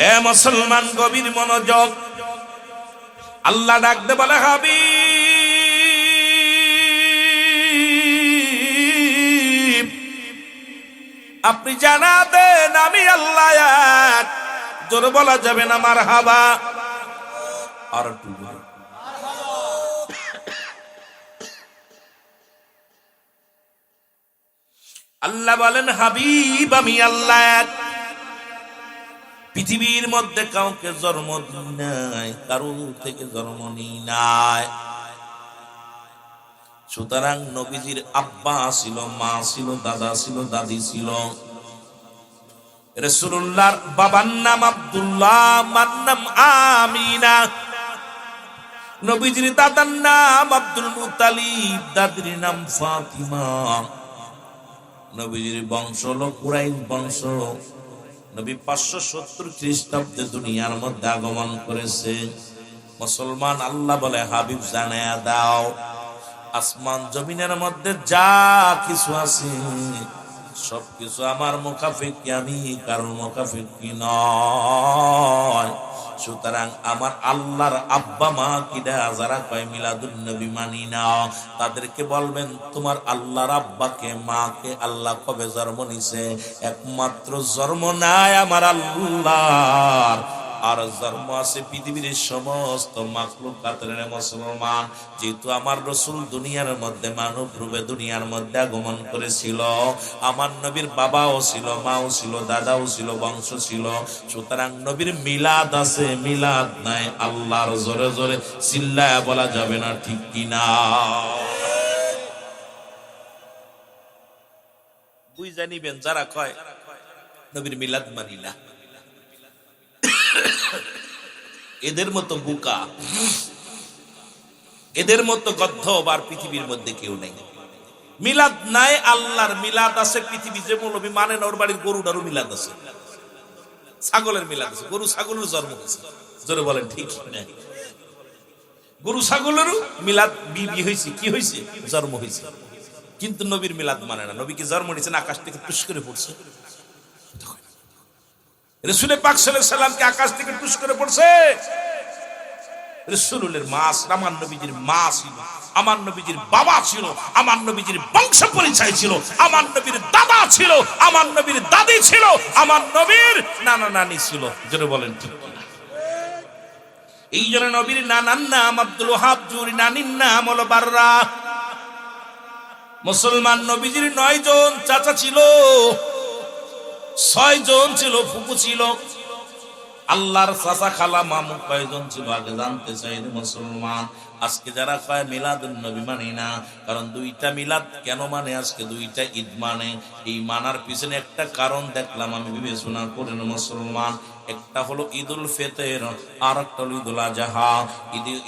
এ মুসলমান, গভীর মনোযোগ। আল্লাহ ডাকতে বলে, হাবিব আপনি জানা দেন আমি আল্লাহ এক। জোরে বলা যাবে না মারহাবা? আর একটু জোরে। আল্লাহ বলেন, হাবিব আমি আল্লাহ এক। পৃথিবীর মধ্যে কাউকে জন্ম দিই নাই, কারো থেকে জন্ম নিই নাই। সুতরাং নবীজির আব্বা ছিল, মা ছিল, দাদা ছিল, দাদি ছিল। রাসূলুল্লাহর বাবার নাম আব্দুল্লাহ, মার নাম আমিনা। নবীজির দাদার নাম আব্দুল মুত্তালিব, দাদির নাম ফাতিমা। নবীজির বংশ হলো কুরাইশ বংশ। নবী 570 খ্রিস্টাব্দে দুনিয়ার মধ্যে আগমন করেছে। মুসলমান, আল্লাহ বলে, হাবিব জানায়া দাও, আসমান জমিনের মধ্যে যা কিছু আছে সবকিছু আমার মুখাফিকি, আমি কারোর মুখাফিকি নয়। সুতরাং আমার আল্লাহর আব্বা মা কিডা যারা কয় মিলাদুন নবী মানি না, তাদেরকে বলবেন তোমার আল্লাহর আব্বাকে মাকে আল্লাহ কবে জন্ম নিছে? একমাত্র জন্ম নাই আমার আল্লাহর, আর জন্ম আছে পৃথিবীর সমস্ত মাখলুকাতের। মুসলমান, যেহেতু আমার রাসূল দুনিয়ার মধ্যে মানব রূপে দুনিয়ার মধ্যে আগমন করেছিল, আমার নবীর বাবাও ছিল, মাও ছিল, দাদাও ছিল, বংশ ছিল। সুতরাং নবীর মিলাদ আছে, মিলাদ নাই আল্লাহর। জোরে জোরে চিল্লায়া বলা যাবে না, ঠিক কিনা? বুঝা নিবেন যারা কয় নবীর মিলাদ মানি না, এদের মতো বুকা, এদের মতো গদ্ধব আর পৃথিবীর মধ্যে কেউ নেই। মিলাদ নাই আল্লাহর, মিলাদ আছে পৃথিবী। যে মৌলবী মানে না, ওর বাড়ির গরুটারও মিলাদ আছে, ছাগলের মিলাদ আছে, গরু ছাগলের জন্ম হয়েছে। জোরে বলেন ঠিক না? গরু ছাগলেরও মিলাদ বিবি হয়েছে, কি হয়েছে? জন্ম হয়েছে। কিন্তু নবীর মিলাদ মানে না। নবী কি জন্ম নিয়েছেন আকাশ থেকে টুস করে পড়ছে? রাসূল পাক সাল্লাল্লাহু আলাইহি ওয়াসাল্লাম কি আকাশ থেকে টুস করে পড়ছে? রাসূলের মা, আমার নবীজির মা ছিল, আমার নবীজির বাবা ছিল, আমার নবীজির বংশ পরিচয় ছিল, আমার নবীর দাদা ছিল, আমার নবীর দাদি ছিল, আমার নবীর নানা নানি ছিল। জোরে বলেন ঠিক কিনা? এই জন্য নবীর নানার নাম আব্দুল ওয়াহাব, জুরি নানির নাম হলো বাররা। মুসলমান নবীজির 9 জন চাচা ছিল, 6 জন ছিল ফুফু ছিল। আল্লাহর চাচা খালা মামু কয়জন ছিল আগে জানতে চাইলে মুসলমান। আজকে যারা কয় মিলাদুন নবী মানি না, কারণ 2টা মিলাদ কেন মানে, আজকে 2টা ঈদ মানে। এই মানার পিছনে একটা কারণ দেখলাম আমি বিবেচনা করেন মুসলমান। একটা হলো ঈদুল ফিতর, আর একটা হলো ঈদুল আজহা।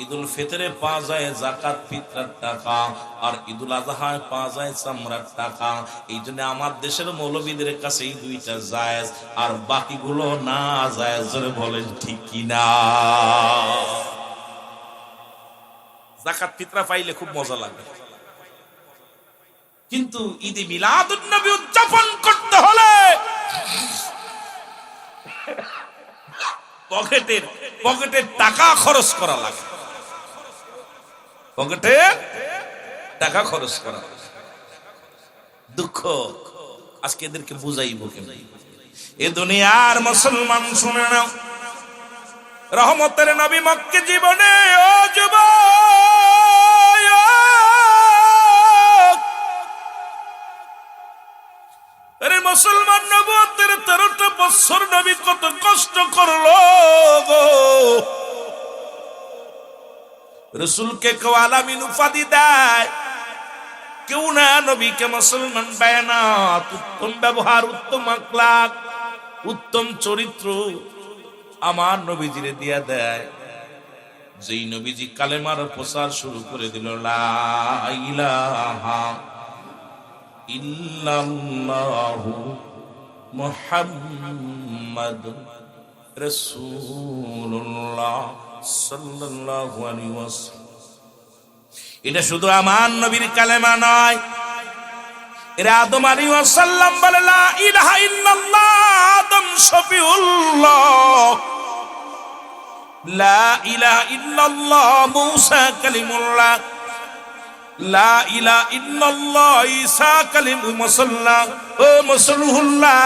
ঈদুল ফিতরে পাওয়া যায় যাকাত ফিতরার টাকা, আর ঈদুল আজহায় পাওয়া যায় চামড়ার টাকা। এই জন্য আমার দেশের মৌলবীদের কাছে এই 2টা জায়েজ, আর বাকিগুলো না জায়েজ। বলেন ঠিক কিনা? যাকাত ফিতরা পাইলে খুব মজা লাগে, কিন্তু ঈদে মিলাদুন নবী উদযাপন করতে হলে পকেটের টাকা খরচ করা লাগে, পকেটে টাকা খরচ করা। দুঃখ আজকে এদেরকে বুঝাইবো কেমন? এ দুনিয়ার মুসলমান শুনে নাও, রহমতের নবী মক্কা জীবনে ও যুবক, আরে মুসলমান নবুয়তের 13টা বছর নবী কত কষ্ট করলো গো। রাসূলকে কেউ আলামিন উপাধি দেয়, কেউ না নবীকে মুসলমান পায় না। উত্তম ব্যবহার, উত্তম আখলাক, উত্তম চরিত্র আমার নবীজিরে দিয়া দেয়। যেই নবীজি কালেমার প্রচার শুরু করে দিল, লা ইলাহা ইল্লাল্লাহু মুহাম্মাদুর রাসূলুল্লাহ সাল্লাল্লাহু আলাইহি ওয়াসাল্লাম। এটা শুধু আমার নবীর কালেমা নয়, এরা আদম আলাইহিস সালাম বলে লা ইলাহা ইল্লাল্লাহ, আদম শফিউল্লাহ। লা ইলাহা ইল্লাল্লাহ মূসা কালিমুল্লাহ। লা ইলাহা ইল্লাল্লাহ ঈসা কালিমুল্লাহ ও মুসলহুল্লাহ,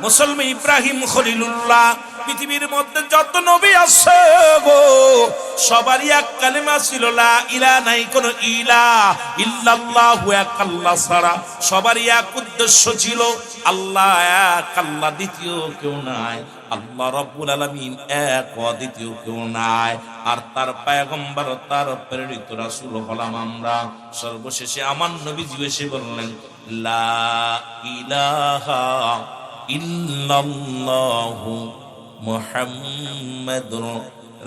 মুসলমান ইব্রাহিম খলিলুল্লাহ। পৃথিবীর মধ্যে যত নবী আছে গো, সবারই এক কালেমা ছিল, লা ইলাহা, নাই কোন ইলা, ইল্লাল্লাহু, এক আল্লাহ ছাড়া। সবারই এক উদ্দেশ্য ছিল, আল্লাহ এক, আল্লাহ দ্বিতীয় কেউ নাই। আল্লাহ রাব্বুল আলামিন এক, অদ্বিতীয় কেউ নাই। আর তার পয়গম্বর, তার প্রেরিত রাসূল হলাম আমরা। সর্বশেষে আমার নবীজি এসে বললেন, লা ইলাহা ইল্লাল্লাহু মুহাম্মাদুর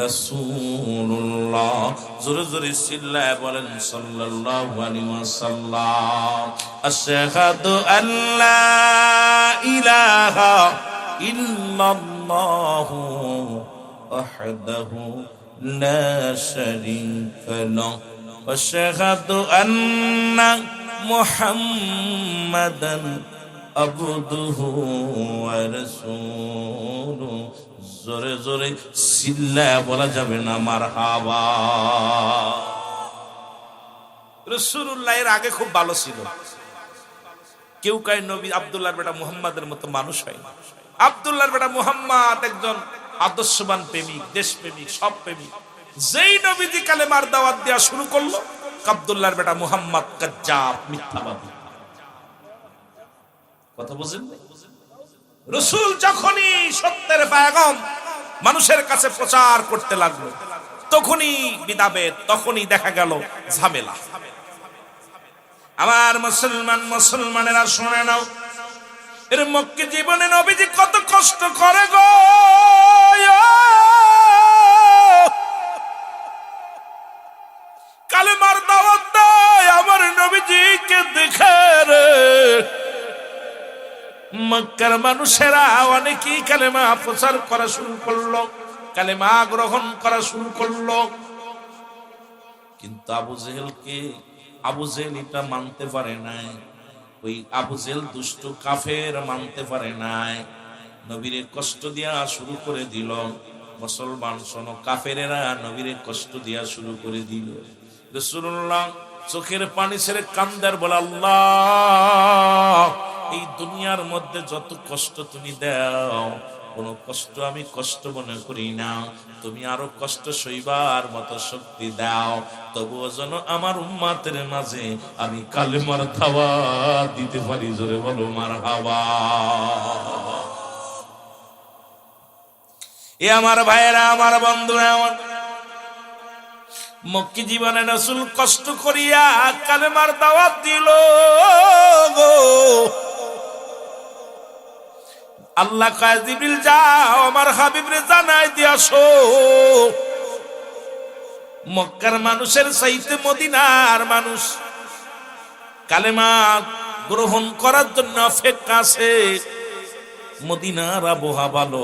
রাসূলুল্লাহ। জোরে জোরে চিল্লায়ে বলেন সাল্লাল্লাহু আলাইহি ওয়াসাল্লাম। আশহাদু আল্লা ইলাহা ইল্লাল্লাহু ওয়াহদাহু লা শারীকা লাহু ওয়া আশহাদু আন্না মুহাম্মাদান আবদুহু ওয়া রাসূলুহু। জোরে জোরে চিল্লায়া বলা যাবে না মারহাবা। রাসূলুল্লাহর আগে খুব ভালো ছিল। কেউ কয় নবী আব্দুল্লাহর বেটা মুহাম্মাদের মতো মানুষ হয় না। আব্দুল্লাহর বেটা মুহাম্মদ একজন আদর্শবান প্রেমিক, দেশপ্রেমিক, সব প্রেমিক। যেই নবীজি কালেমার দাওয়াত দেওয়া শুরু করলো, আব্দুল্লাহর বেটা মুহাম্মদ কাজ্জাব, মিথ্যাবাদী। কথা বুঝেন? রাসূল যখনই সত্যের পয়গাম মানুষের কাছে প্রচার করতে লাগলো, তখনই বিদাবেত, তখনই দেখা গেল ঝামেলা। আমার মুসলমানেরা শুনে নাও, এর মক্কা জীবনে নবীজি কত কষ্ট করে গো। কালেমার দাওয়াত দেয় আমার নবীজিকে দেখে রে। মক্কার মানুষেরা অনেকেই কালেমা প্রচার করা শুরু করলো, কালেমা গ্রহণ করা শুরু করলো। কিন্তু আবু জেহেল এটা মানতে পারে নাই। ওই আবু জেহেল দুষ্ট কাফের মানতে পারে নাই। নবীরে কষ্ট দেয়া শুরু করে দিল। মুসলমান শোনো, কাফেরেরা নবীরে কষ্ট দিয়া শুরু করে দিল। রাসূলুল্লাহ চোখের পানি ছেড়ে কান্দার বলে, আল্লাহ, এই দুনিয়ার মধ্যে যত কষ্ট তুমি দাও, কোনো কষ্ট আমি কষ্ট মনে করি না, তুমি আরো কষ্ট সইবার মতো শক্তি দাও, তবুও যেন আমার উম্মতের মাঝে আমি কালেমার দাওয়াত দিতে পারি। জোরে বলো মারহাবা। এ আমার ভাইয়েরা, আমার বন্ধুরা, আমার মক্কি জীবনে রাসূল কষ্ট করিয়া কালেমার দাওয়াত দিল গো। আল্লাহ কয়, জিবরিল যাও আমার হাবিবরে জানাই দিয়ে আসো, মক্কার মানুষের চাইতে মদিনার মানুষ কালেমা গ্রহণ করার জন্য অপেক্ষা আছে। মদিনার আবহাওয়া ভালো,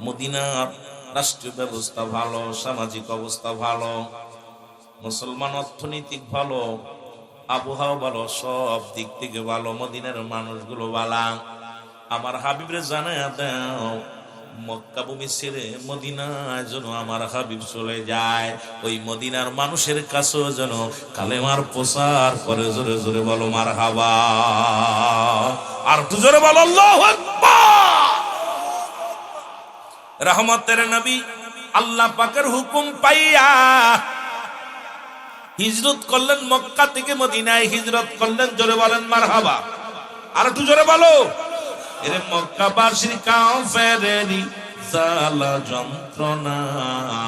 মদিনার রাষ্ট্রীয় ব্যবস্থা ভালো, সামাজিক অবস্থা ভালো, মুসলমান অর্থনৈতিক ভালো, আবহাওয়া ভালো, সব দিক থেকে ভালো, মদিনার মানুষগুলো ভালো। আমার হাবিবরে জানায়া দাও, মক্কা ভূমি ছেড়ে মদিনায় যেন আমার হাবিব চলে যায়, ওই মদিনার মানুষের কাছেও যেন কালেমার প্রচার করে। জোরে জোরে বলো মারহাবা। আর একটু জোরে বলো আল্লাহু আকবার। রহমতের নবী আল্লাহ পাকের হুকুম পাইয়া হিজরত করলেন, মক্কা থেকে মদিনায় হিজরত করলেন। জোরে বলেন মারহাবা। আর একটু জোরে বলো। এরে মক্কাবাসীর কাফেরেরই জ্বালা যন্ত্রণায়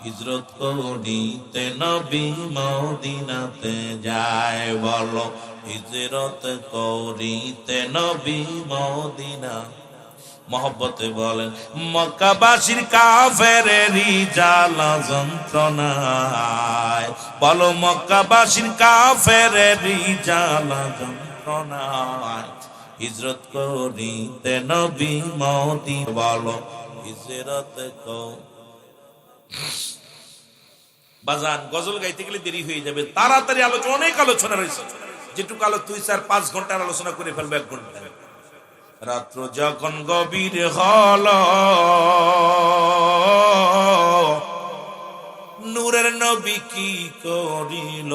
হিজরত করিতে নবী মদিনাতে যায়। বলো, হিজরত করিতে নবী মদিনা। মহব্বতে বলেন, মক্কাবাসীর কাফেরেরই জ্বালা যন্ত্রণায়। বলো, মক্কাবাসীর কাফেরেরই জ্বালা যন্ত্রণায় হিজরত করিতে নবী মদিনা। বলো, হিজরত বাজান। গজল গাইতে গেলে দেরি হয়ে যাবে, তাড়াতাড়ি আলোচনা, অনেক আলোচনা রয়েছে, যেটুকু আলো 2-4-5 ঘন্টার আলোচনা করে ফেলবে 1 ঘন্টা। রাত্র যখন গভীর হল, নূরের নবী কি করিল,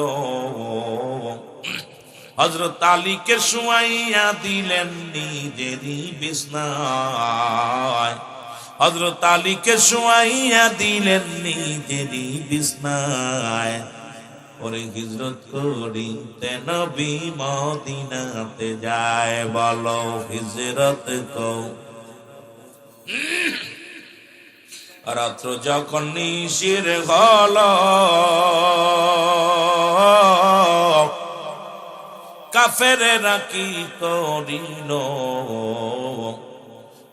হযরত আলীকে শুয়াইয়া দিলেন নিজেরই বিছনায়। হযরত আলীকে শুয়াইয়া দিলেন নিজেরই বিছনায়। ওরে হিজরত করিতে নবী মদিনাতে যায়। বলো, হিজরত কও। রাত্র যখন নিশির হল, কাফেরেরা কি করিল,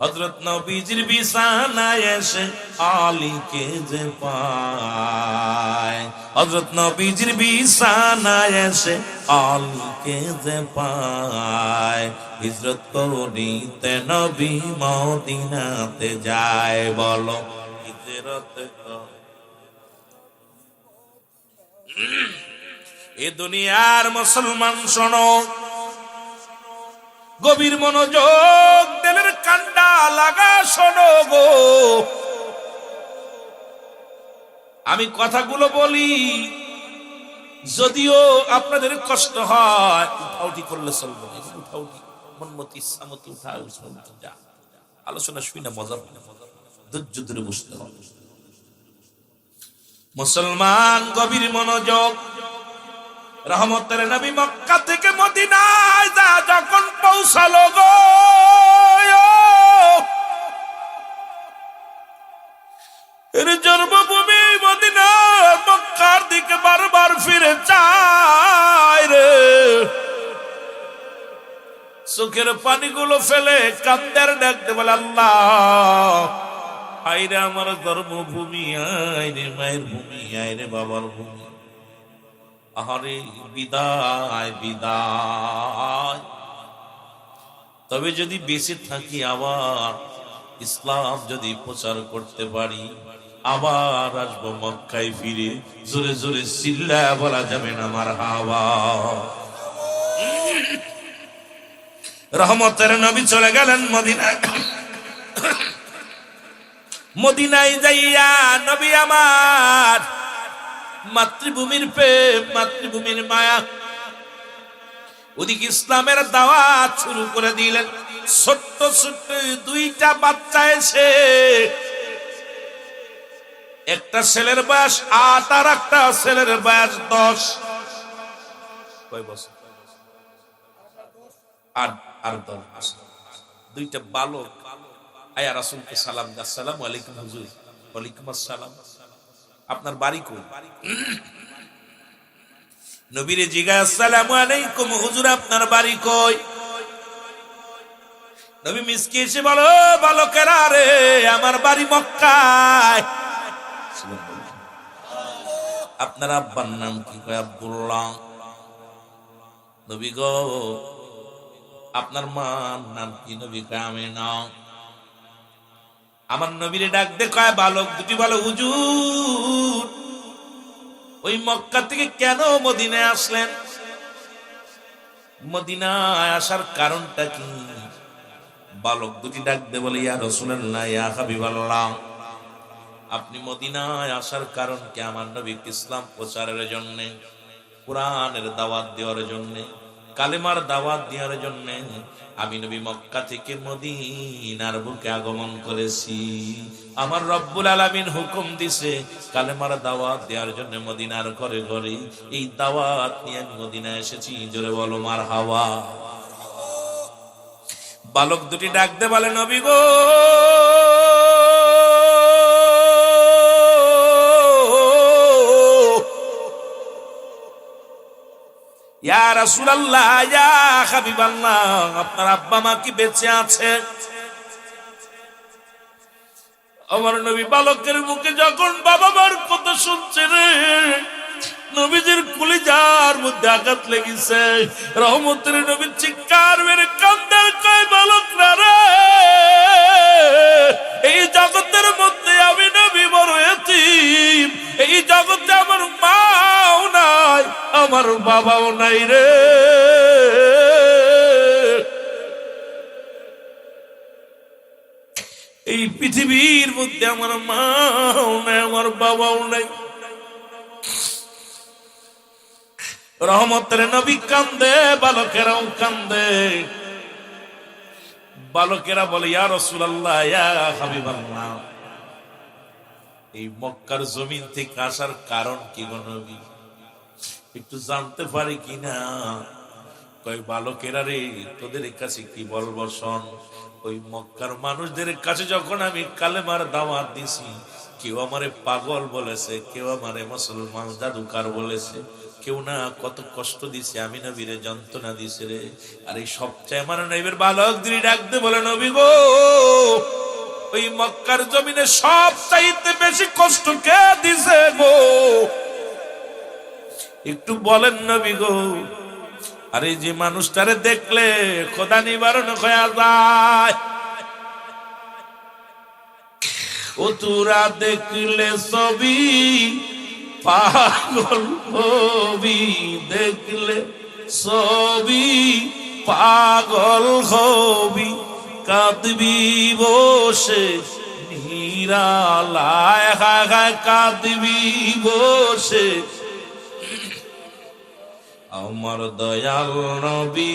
হযরত নবীজির বিছানায় এসে আলীকে যে পায়। হযরত নবীজির বিছানায় এসে আলীকে যে পায়। হিজরত করিতে নবী মদিনাতে যায়। বলো, হিজরত কর। এ দুনিয়ার মুসলমান শোনো, গভীর মনোযোগ, দিলের কান্ডা লাগা শোনো গো। আমি কথাগুলো বলি, যদিও আপনাদের কষ্ট হয়, উঠাউঠি করলে চলবে না। উঠাউঠি মনমতি ইচ্ছামতি উঠা আলোচনা শুই না, মজা ধৈর্য ধরে বসতে হবে। মুসলমান গভীর মনোযোগ। রহমতের নবী মক্কা থেকে মদিনায় যখন পৌঁছালো গো, এর জন্মভূমি মদিনা, মক্কার দিকে বারবার ফিরে চায় রে। চোখের পানিগুলো ফেলে কান্দার ডাকতে বলে, আল্লাহ, আইরে আমার জন্মভূমি, আইরে মায়ের ভূমি, আইরে বাবার ভূমি। আহারে বিদায় বিদায়। তবে যদি বেঁচে থাকি, আবার ইসলাম যদি প্রচার করতে পারি, আবার আসবো মক্কায় ফিরে। জোরে জোরে চিল্লায়া বলা যাবে না মারহাবা। রহমতের নবী চলে গেলেন মদিনায়। মদিনায় যাইয়া নবী আমার মাতৃভূমির প্রেম, মাতৃভূমির মায়া, ওদিকে ইসলামের দাওয়াত শুরু করে দিলেন। ছোট্ট ছোট্ট দুইটা বাচ্চা এসে, একটা ছেলের বয়স 8 আর একটা ছেলের বয়স 10। কয় বছর? 8 আর 10 বছর। দুইটা বালক আয়া রাসূলকে সালাম দা, আসসালামু আলাইকুম হুজুর। ওয়ালাইকুম আসসালাম। আপনার বাড়ি কই? নবীরে জিজ্ঞাসা, আসসালামু আলাইকুম হুজুর, আপনার বাড়ি কই? নবী মিসকি এসে বলো, বালকেরা রে, আমার বাড়ি মক্কায়। আপনার আব্বার নাম কি? কয় আব্দুল্লাহ। নবী গো, আপনার মার নাম কি? নবী কয় আমিনা। আমার নবীরে ডাক দে, কয় বালক দুটি বলো, হুজুর ওই মক্কা থেকে কেন মদিনায় আসলেন? মদিনায় আসার কারণটা কি? বালক দুটি ডাক দে বলে, ইয়া রাসূলুল্লাহ, ইয়া হাবিবাল্লাহ, আপনি মদিনায় আসার কারণ কি? আমার নবী ইসলাম প্রচারের জন্য, কোরআনের দাওয়াত দেওয়ার জন্য, কালেমার দাওয়াত দেওয়ার জন্য আমি নবী মক্কা থেকে মদিনার বুকে আগমন করেছি। আমার রব্বুল আলামিন হুকুম দিছে কালেমার দাওয়াত দেওয়ার জন্য মদিনার ঘরে ঘরে। এই দাওয়াত নিয়ে আমি মদিনায় এসেছি। জোরে বলো মারহাবা। বালক দুটি ডাক দে বলে, নবী গো, ইয়া রাসূলুল্লাহ, ইয়া হাবিবাল্লাহ, আপনার আব্বা মা কি বেঁচে আছে? আমার নবী বালকের মুখে যখন বাবা মার কথা শুনছে রে, নবীজির কলিজার মধ্যে আঘাত লেগেছে। রহমতের নবী চিৎকার মেরে কান্দার, কয় বালকরা রে, এই জগতের মধ্যে আমি নবী বড় এতিম। এই জগতে আমার মাও নাই, আমার বাবাও নাই রে। এই পৃথিবীর মধ্যে আমার মাও নাই, আমার বাবাও নাই। রহমতের নবী কান্দে, বালকেরাও কান্দে। বালকেরা বলে, ইয়া রাসূলুল্লাহ, ইয়া হাবিবাল্লাহ, এই মক্কার জমিন থেকে আসার কারণ কি গো নবী, একটু জানতে পারি কিনা? কয় বালকেরা রে, তোদের কাছে কি বলবো শোন। ওই মক্কার মানুষদের কাছে যখন আমি কালেমার দাওয়াত দিছি, কেউ আমারে পাগল বলেছে, কেউ আমারে মুসলমান জাদুকার বলেছে, কেউ না কত কষ্ট দিছে, আমি নবীরে যন্ত্রণা দিছে রে। আর এই সবচেয়ে আমার নবীর বালক দুই ডাকতে বলে, নবী গো, ওই মক্কার জমিনে সব চাইতে বেশি কষ্ট কে দিছে গো, একটু বলেন নবী গো। আরে যে মানুষটারে দেখলে খোদা নিবারণ হয়ে যায়, ও তোরা দেখলে ছবি পাগল হবি, দেখলে ছবি পাগল হবি, কাঁদবি বসে নিরালায়, কাঁদবি বসে। আমার দয়াল নবী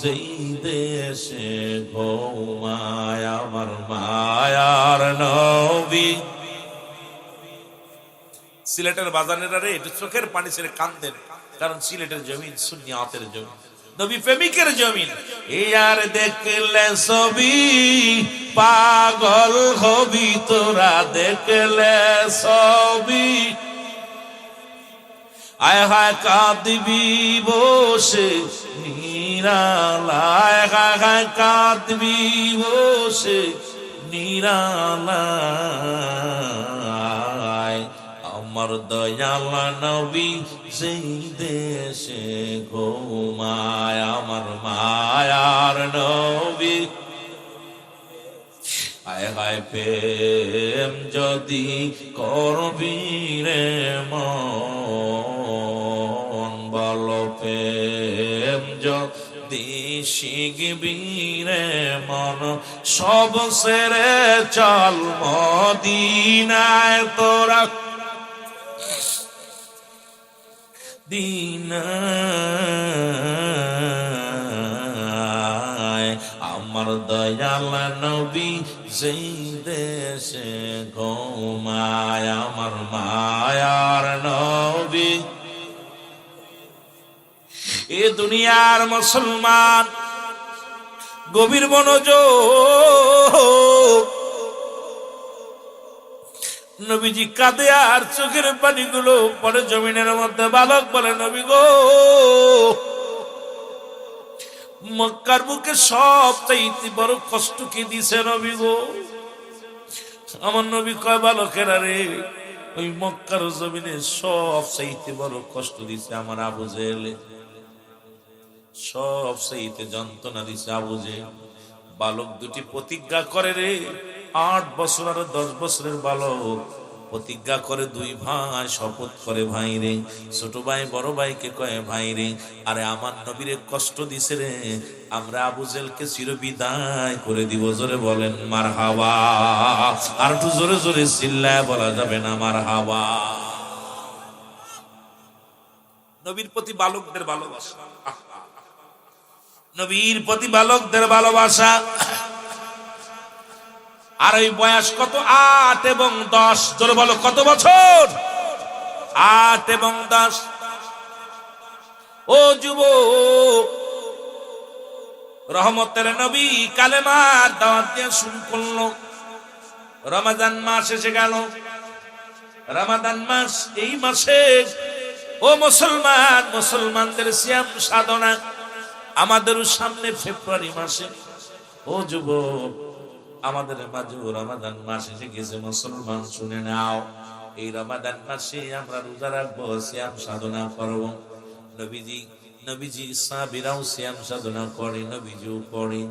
যেই দেশে ঘুমায়, আমার মায়ার নবী। সিলেটের বাজানেরা রে, একটু চোখের পানি ছেড়ে কান্দেন, কারণ সিলেটের জমিন সুন্নিয়াতের জমিন, নবী প্রেমিকের জমিন। এই আর দেখলে ছবি পাগল হবি, তোরা দেখলে ছবি, আয় হায় কাঁদবি বসে নিরালায়, হায় হায় কাঁদবি বসে নিরালায়। আমার দয়াল নবী সেই দেশে ঘুমায়, আমার মায়ার নবী। আয় হায় প্রেম যদি করবি রে মন, বল প্রেম যদি শিখবিরে মন সব সেরে চল মদিনায় তোরা দিনায় আমার দয়াল নবী যেই দেশে ঘুমায় আমার মায়ার নবী। এ দুনিয়ার মুসলমান গভীর মনোযোগ, নবীজি কাঁদে আর চোখের পানিগুলো পরে জমিনের মধ্যে। বালক বলে, নবী গো, মক্কার বুকে সবচাইতে বড় কষ্ট কি দিছে নবী গো? আমার নবী কয়, বালকেরা রে, ওই মক্কার জমিনে সবচাইতে বড় কষ্ট দিছে আমার আবু জেহেল, সবচাইতে যন্ত্রণা দিছে আবু জেহেল। বালক দুটি প্রতিজ্ঞা করে রে, 8 বছর আর 10 বছরের বালক প্রতিজ্ঞা করে, দুই ভাই শপথ করে, ভাই রে, ছোট ভাই বড় ভাইকে কয়, ভাই রে, আরে আমার নবীরে কষ্ট দিছে রে, আমরা আবু জেহেলকে চিরবিদায় করে দিব। জোরে বলেন মারহাবা। আর একটু জোরে জোরে চিল্লায় বলা যাবে না মারহাবা? নবীর প্রতি বালকদের ভালোবাসা, নবীর প্রতি বালকদের ভালোবাসা। আর ওই বয়স কত? 8 এবং 10। জোরে বলো, কত বছর? 8 এবং 10। ও যুবক, রহমতের নবী কালেমার দাওয়াত দিয়ে শুরু করলো। রমাদান মাস এসে গেল। রমাদান মাস, এই মাসে ও মুসলমান, মুসলমানদের সিয়াম সাধনা। আমাদেরও সামনে ফেব্রুয়ারি মাসে। ও যুবক, আমাদের মাঝে রমাদান মাস এসে গেছে। মুসলমান শুনে নাও, এই রমাদান মাসে আমরা রোজা রাখবো, সিয়াম সাধনা করব। নবীজি সাহাবীরাও সিয়াম সাধনা করে, নবীজিও করে।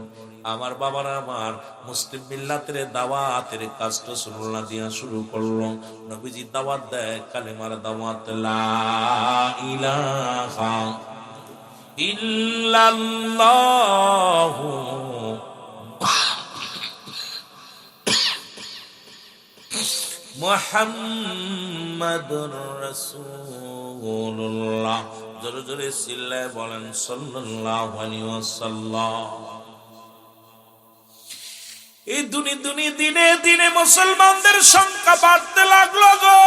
আমার বাবারা আমার মুসলিম মিল্লাতের দাওয়াতের কাজটা রাসূলুল্লাহ দিয়া শুরু করলো। নবীজি দাওয়াত দেয়, কালেমার দাওয়াত, লা ইলাহা ইল্লাল্লাহু মুহাম্মাদুর রাসূলুল্লাহ। জোরে জোরে চিল্লায় বলেন সাল্লাল্লাহু আলাইহি ওয়াসাল্লাম। এই দিনে দিনে মুসলমানদের সংখ্যা বাড়তে লাগলো গো।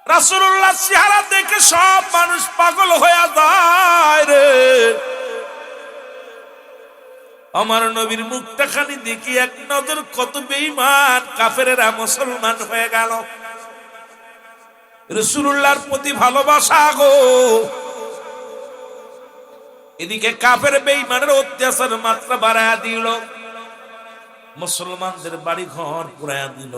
রাসূলুল্লাহ চেহারা দেখে সব মানুষ পাগল হয়ে যায় রে। আমার নবীর মুখটা খানি দেখি এক নজর কত বেঈমান কাফেরেরা মুসলমান হয়ে গেল। রাসূলুল্লাহর প্রতি ভালোবাসা গো। এদিকে কাফের বেঈমানের অত্যাচার মাত্রা বাড়ায়া দিল, মুসলমানদের বাড়ি ঘর পুরায়া দিল।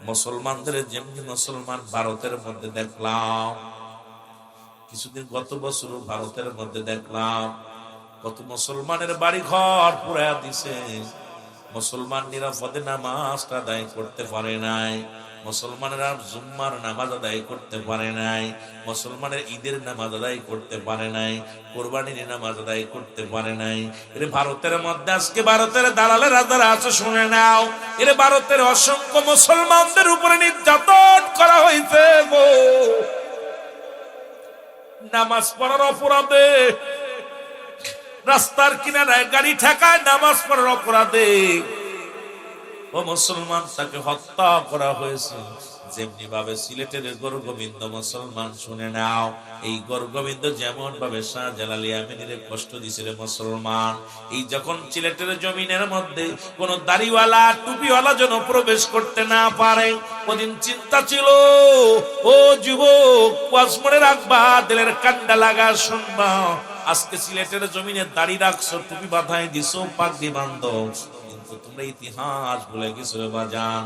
মুসলমানদের যেমনি মুসলমান ভারতের মধ্যে দেখলাম, কিছুদিন গত বছর ভারতের মধ্যে দেখলাম কত মুসলমানের বাড়ি ঘর পুরায়া দিছে। মুসলমান নিরাপদে নামাজটা আদায় করতে পারে নাই, মুসলমানেরা জুম্মার নামাজ আদায় করতে পারে নাই, মুসলমানের ঈদের নামাজ আদায় করতে পারে নাই, কোরবানির নামাজ আদায় করতে পারে নাই। এর ভারতের মধ্যে আজকে ভারতের দালালের যারা আছে শুনে নাও, এর ভারতের অসংখ্য মুসলমানদের উপরে নির্যাতন করা হয়েছে গো। নামাজ পড়ার অপরাধে রাস্তার কিনারায় গাড়ি ঠেকায়, নামাজ পড়ার অপরাধে ও মুসলমান তাকে হত্যা করা হয়েছে। যেমনি ভাবে সিলেটের গৌরগোবিন্দ মুসলমান শুনে নাও, এই গৌরগোবিন্দ যেমন ভাবে শাহজালাল আমিনের কষ্ট দিছিল মুসলমান, এই যখন সিলেটের জমিনের মধ্যে কোন দাড়িওয়ালা টুপিওয়ালা যেন প্রবেশ করতে না পারে, ওদিন চিন্তা ছিল ও যুবক, ওয়াজ মনে রাখবা, দিলের কান্ডা লাগা শুনবা। আজকে সিলেটের জমিনে দাড়ি রাখছো, টুপি বাঁধাই দিছো, পাগড়ি বাঁধো, কিন্তু তোমরা ইতিহাস ভুলে গেছো বাজান।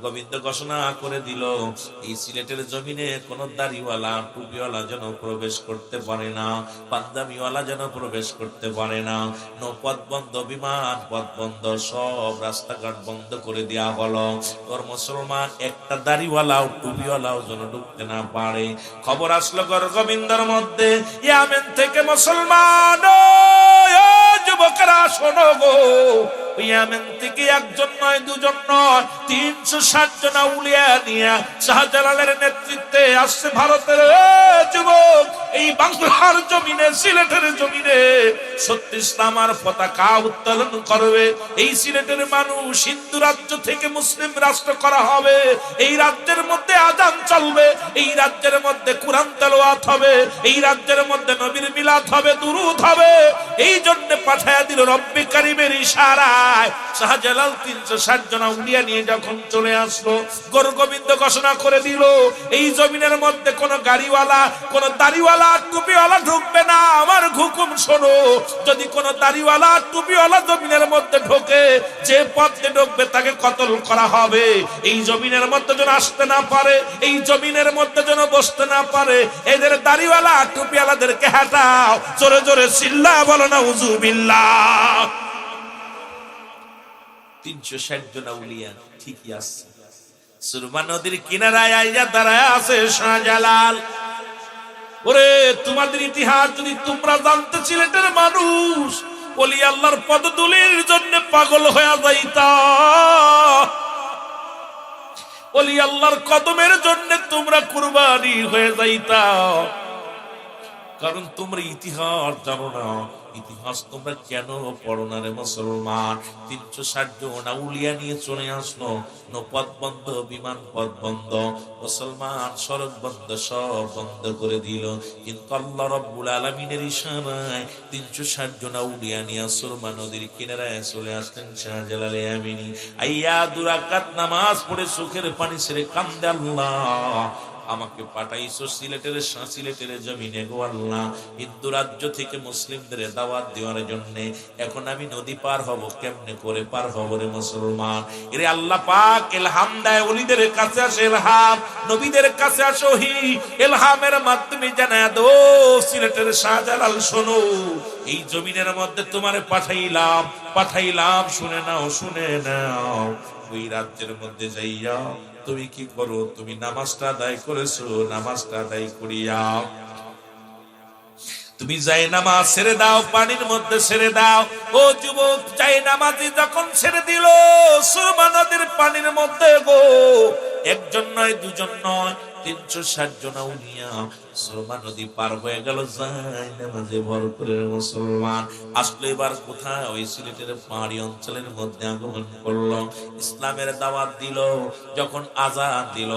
গোবিন্দ ঘোষণা করে দিল, এই সিলেটের জমিনে কোন দাড়িওয়ালা টুপিওয়ালা যেন প্রবেশ করতে পারে না, পাঞ্জাবিওয়ালা যেন প্রবেশ করতে পারে না। নৌপথ বন্ধ, বিমান পথ বন্ধ, সব রাস্তাঘাট বন্ধ করে দেওয়া হলো। তোর মুসলমান একটা দাড়িওয়ালাও টুপিওয়ালাও যেন ঢুকতে না পারে। খবর আসলো গোবিন্দর মধ্যে, ইয়ামেন থেকে মুসলমান যুবকেরা শোনো গো, ইয়ামেন থেকে একজন নয় দুজন নয় 360 জন আউলিয়া নিয়ে শাহজালালের নেতৃত্বে আসছে ভারতের যুবক। এই বাংলার জমিনে, সিলেটের জমিনে সত্য ইসলামের পতাকা উত্তোলন করবে। এই সিলেটের মানুষ হিন্দু রাজ্য থেকে মুসলিম রাষ্ট্র করা হবে। এই রাজ্যের মধ্যে আযান চলবে, এই রাজ্যের মধ্যে কোরআন তেলাওয়াত হবে, এই রাজ্যের মধ্যে নবীর মিলাদ হবে, দুরূদ হবে। এই জন্য পাঠায়া দিল রব্বে কারীমের ইশারায়। শাহজালাল 360 জন আউলিয়া নিয়ে যখন চলে আসলো, গোবিন্দ ঘোষণা করে দিল, এই জমিনের মধ্যে কোন গাড়িওয়ালা, কোন দাড়িওয়ালা, টুপিওয়ালা ঢুকবে না। আমার হুকুম শোনো, যদি কোন দাড়িওয়ালা টুপিওয়ালা জমিনের মধ্যে ঢোকে, যে পথে ঢুকবে তাকে কতল করা হবে। এই জমিনের মধ্যে যেন আসতে না পারে, এই জমিনের মধ্যে যেন বসতে না পারে। এদের দাড়িওয়ালা টুপিওয়ালাদেরকে হটাও। জোরে জোরে চিল্লা বলো না উযুবিল্লাহ। 360 জন আউলিয়া ঠিকই আছে। সুরমা নদীর কিনারায় আইয়া দাঁড়ায় আছে শাহজালাল। ওরে তোমাদের ইতিহাস যদি তোমরা জানতে, সিলেটের মানুষ ওলি আল্লাহর পদধূলির জন্য পাগল হয়ে যাইতা, ওলি আল্লাহর কদমের জন্য তোমরা কুরবানি হয়ে যাইতা। কারণ তোমরা ইতিহাস জানো না। ইতিহাস তোমরা কেন পড়ো না রে মুসলমান? 360 জন আউলিয়া নিয়ে চলে আসলো, নৌপথ বন্ধ, বিমান পথ বন্ধ, মুসলমান সড়ক বন্ধ, সব বন্ধ করে দিল। কিন্তু আল্লাহ রাব্বুল আলামিনের ইশারায় 360 জন আউলিয়া নিয়ে সুরমা নদীর কিনারায় চলে আসলেন শাহজালাল ইয়ামিনী। আইয়া দুরাকাত নামাজ পড়ে চোখের পানি ছেড়ে কান্দে, আল্লাহ আমাকে পাঠাইছো সিলেটের জমিনে গো আল্লাহ, হিন্দু রাজ্য থেকে মুসলিমদের দাওয়াত দেওয়ার জন্য। এখন আমি নদী পার হব, কেমনে করে পার হব রে মুসলমান? এরে আল্লাহ পাক ইলহাম দেয়, ওলিদের কাছে আসে ইলহাম, নবীদের কাছে আসে ওহী। ইলহামের মাধ্যমে জানায় দো, সিলেটের শাহজালাল শোনো, এই জমিনের মধ্যে তোমারে পাঠাইলাম, শুনে নাও। ওই রাজ্যের মধ্যে যাইয়া তুমি কি করো? তুমি নামাজটা আদায় করেছো, নামাজটা আদায় করিয়া তুমি যাই নামাজ ছেড়ে দাও, পানির মধ্যে ছেড়ে দাও। ও যুবক, যাই নামাজি যখন ছেড়ে দিল সুরমা নদীর পানির মধ্যে গো, একজন নয় দুজন নয় 360 জন আউলিয়া সুরমা নদী পার হয়ে গেল, যাই নামাজে ভর করে মুসলমান আসলো। এবার কোথায়? ওই সিলেটের পাহাড়ি অঞ্চলের মধ্যে আগমন করলো, ইসলামের দাওয়াত দিল। যখন আযান দিল,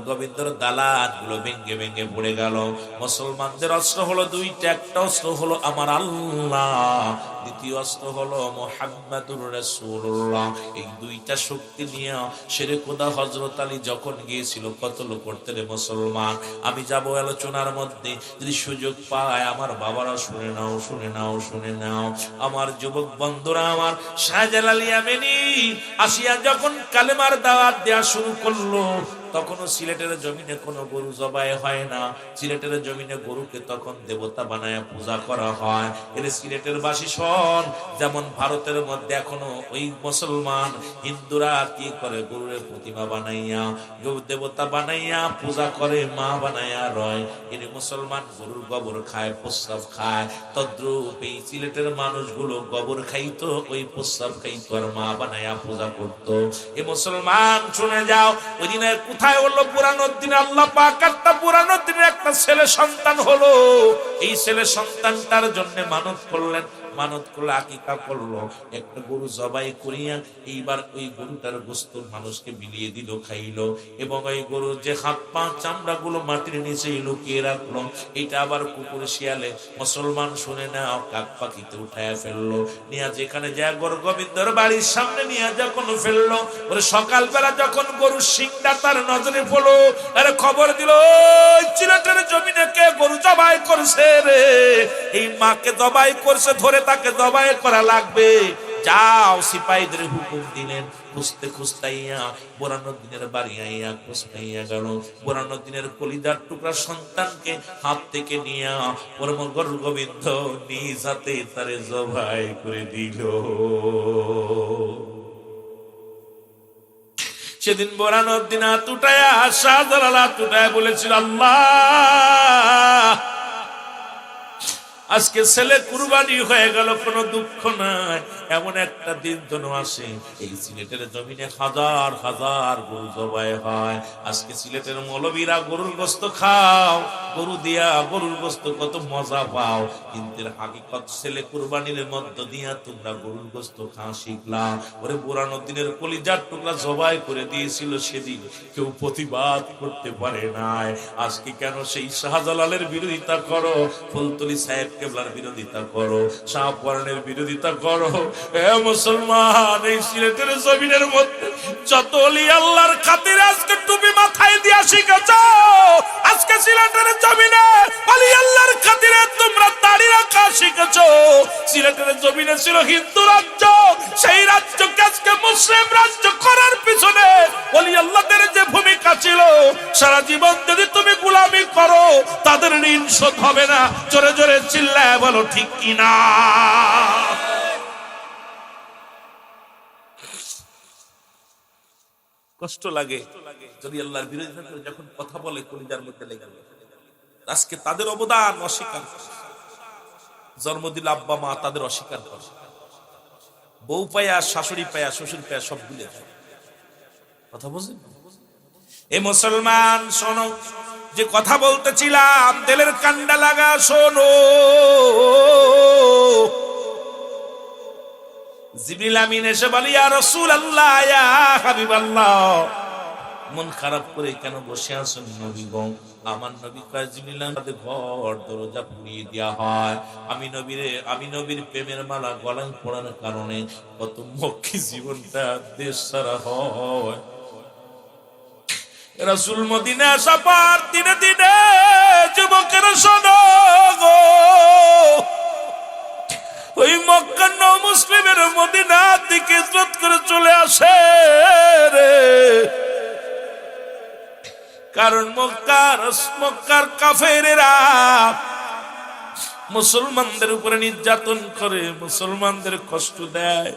গোবিন্দর দালান গুলো ভেঙ্গে ভেঙ্গে পড়ে গেল। মুসলমানদের অস্ত্র হলো দুইটা, একটা অস্ত্র হলো আমার আল্লাহ, দ্বিতীয় অস্ত্র হলো মুহাম্মাদুর রাসূলুল্লাহ। এই দুইটা শক্তি নিয়ে শেরে খোদা হযরত আলী যখন গিয়েছিল কতল করতে রে মুসলমান। আমি যাব আলোচনার মধ্যে, যদি সুযোগ পায় আমার বাবারা শুনে নাও। আমার যুবক বন্ধুরা, আমার শাহজালাল ইয়ামিনী আসিয়া যখন কালেমার দাওয়াত দেয়া শুরু করলো, তখনও সিলেটের জমিনে কোনো গরু জবাই হয় না। সিলেটের জমিনে গরুকে তখন দেবতা বানায় পূজা করা হয়। এর সিলেটের বাসী শোন, যেমন ভারতের মধ্যে এখনো ওই মুসলমান হিন্দুরা কি করে? গরুর প্রতিমা বানাইয়া, গরু দেবতা বানাইয়া পূজা করে, মা বানাইয়া রয়। এর মুসলমান গরুর গোবর খায়, প্রস্রাব খায়। তদ্রূপ এই সিলেটের মানুষগুলো গোবর খাইতো, ওই প্রস্রাব খাইতো, আর মা বানাইয়া পূজা করতো। এ মুসলমান শুনে যাও, ওই দিনের কোথায় হলো? পুরানোর দিনে আল্লাহ পাক একটা পুরানোর দিনে একটা ছেলে সন্তান হলো। এই ছেলে সন্তানটার জন্য মানত করলেন, মানত করলে আকিকা করলো, একটা গরু জবাই করিয়া এইবার ওই গরুটার গোশত মানুষকে বিলিয়ে দিল, খাইলো। এবং ওই গরুর যে হাত পা চামড়া গুলো মাটির নিচে লুকিয়ে রাখলো, এটা আবার কুকুর শিয়ালে মুসলমান শুনে না কাক পাখিতে উঠায় ফেললো। নিয়ে যেখানে যায় গোবিন্দর বাড়ির সামনে নিয়ে যখন ফেললো, ওরে সকালবেলা যখন গরুর শিংটা তার নজরে পড়লো, আরে খবর দিল সিলেটের জমিনে কে গরু জবাই করছে রে। এই মাকে জবাই করছে, ধরে তাকে জবাই করা লাগবে। যাও সিপাহীদের হুকুম দিলেন। খুঁজতে খুঁজতাইয়া বুরহানুদ্দিনের বাড়ি আইয়া খুঁজতাইয়া গেল। বুরহানুদ্দিনের কলিজার টুকরা সন্তানকে হাত থেকে নিয়া পরম গুরু গোবিন্দ নিজ হাতে তারে জবাই করে দিল। সেদিন বুরহানুদ্দিন হাত উঠায়া শাহজালাল হাত উঠায়া বলেছিল, আল্লাহ আজকে ছেলে কুরবানি হয়ে গেল, কোনো দুঃখ নাই। এমন একটা দিন যেন আসে এই সিলেটের জমিনে হাজার হাজার গরু জবাই হয়। আজকে সিলেটের মৌলবীরা গরুর গোশত খাও, গরু দিয়া গরুর গোশত কত মজা পাও, কিন্তু হাকিকত ছেলে কুরবানির মধ্য দিয়া তোমরা গরুর গোশত খাওয়া শিখলা। ওরে বুরহানুদ্দিনের কলিজার টুকরা জবাই করে দিয়েছিল সেদিন, কেউ প্রতিবাদ করতে পারে নাই। আজকে কেন সেই শাহজালালের বিরোধিতা করো, ফুলতলি সাহেব কেবলার বিরোধিতা করো, শাহপরানের বিরোধিতা করো? এ মুসলমান, এই সিলেটের জমিনের মধ্যে যত ওলি আল্লাহর খাতিরে আজকে টুপি মাথায় দিয়া শিখেছো, আজকে সিলেটের জমিনে ওলি আল্লাহর খাতিরে তোমরা দাড়ি রাখা শিখেছো। সিলেটের জমিনে ছিল হিন্দু রাজ্য, সেই রাজ্যকে আজকে মুসলিম রাজ্য করার পিছনে ওলি আল্লাহদের যে ভূমিকা ছিল, সারা জীবন যদি তুমি গোলামি করো তাদের ঋণ শোধ হবে না। জোরে জোরে চিল্লায় বলো ঠিক কিনা? কষ্ট লাগে যদি আল্লাহর বিরোধিতা করে যখন কথা বলে কলিজার মধ্যে লেগে যায়। আজকে তাদের অবদান অস্বীকার করে, জন্ম দিল আব্বা মা তাদের অস্বীকার করে, বউ পায়া শাশুড়ি পায়া শ্বশুর পায়া সব ভুলে যায়। কথা বুঝলেন? এ মুসলমান শোনো, যে কথা বলতেছিলাম দিলের কান্ডা লাগা শোনো। জিবরিল আমিন এসে বলে, ইয়া রাসূলুল্লাহ, ইয়া হাবিবাল্লাহ, মন খারাপ করে কেন বসে আছেন নবী গো? আমার নবী কয়, জিবরিল আমাদের ঘর দরজা পুড়িয়ে দেওয়া হয়, আমি নবীর প্রেমের মালা গলায় পড়ার কারণে কত মক্কি জীবনটা দেশ ছাড়া হয়। রাসূল মদিনা আসার পর দিনে দিনে যুবকেরা শোনো গো, ওই মক্কার মুসলিমের মদিনার দিকে হিজরত করে চলে আসে রে। কারণ মক্কার কাফেরেরা মুসলমানদের উপরে নির্যাতন করে, মুসলমানদের কষ্ট দেয়।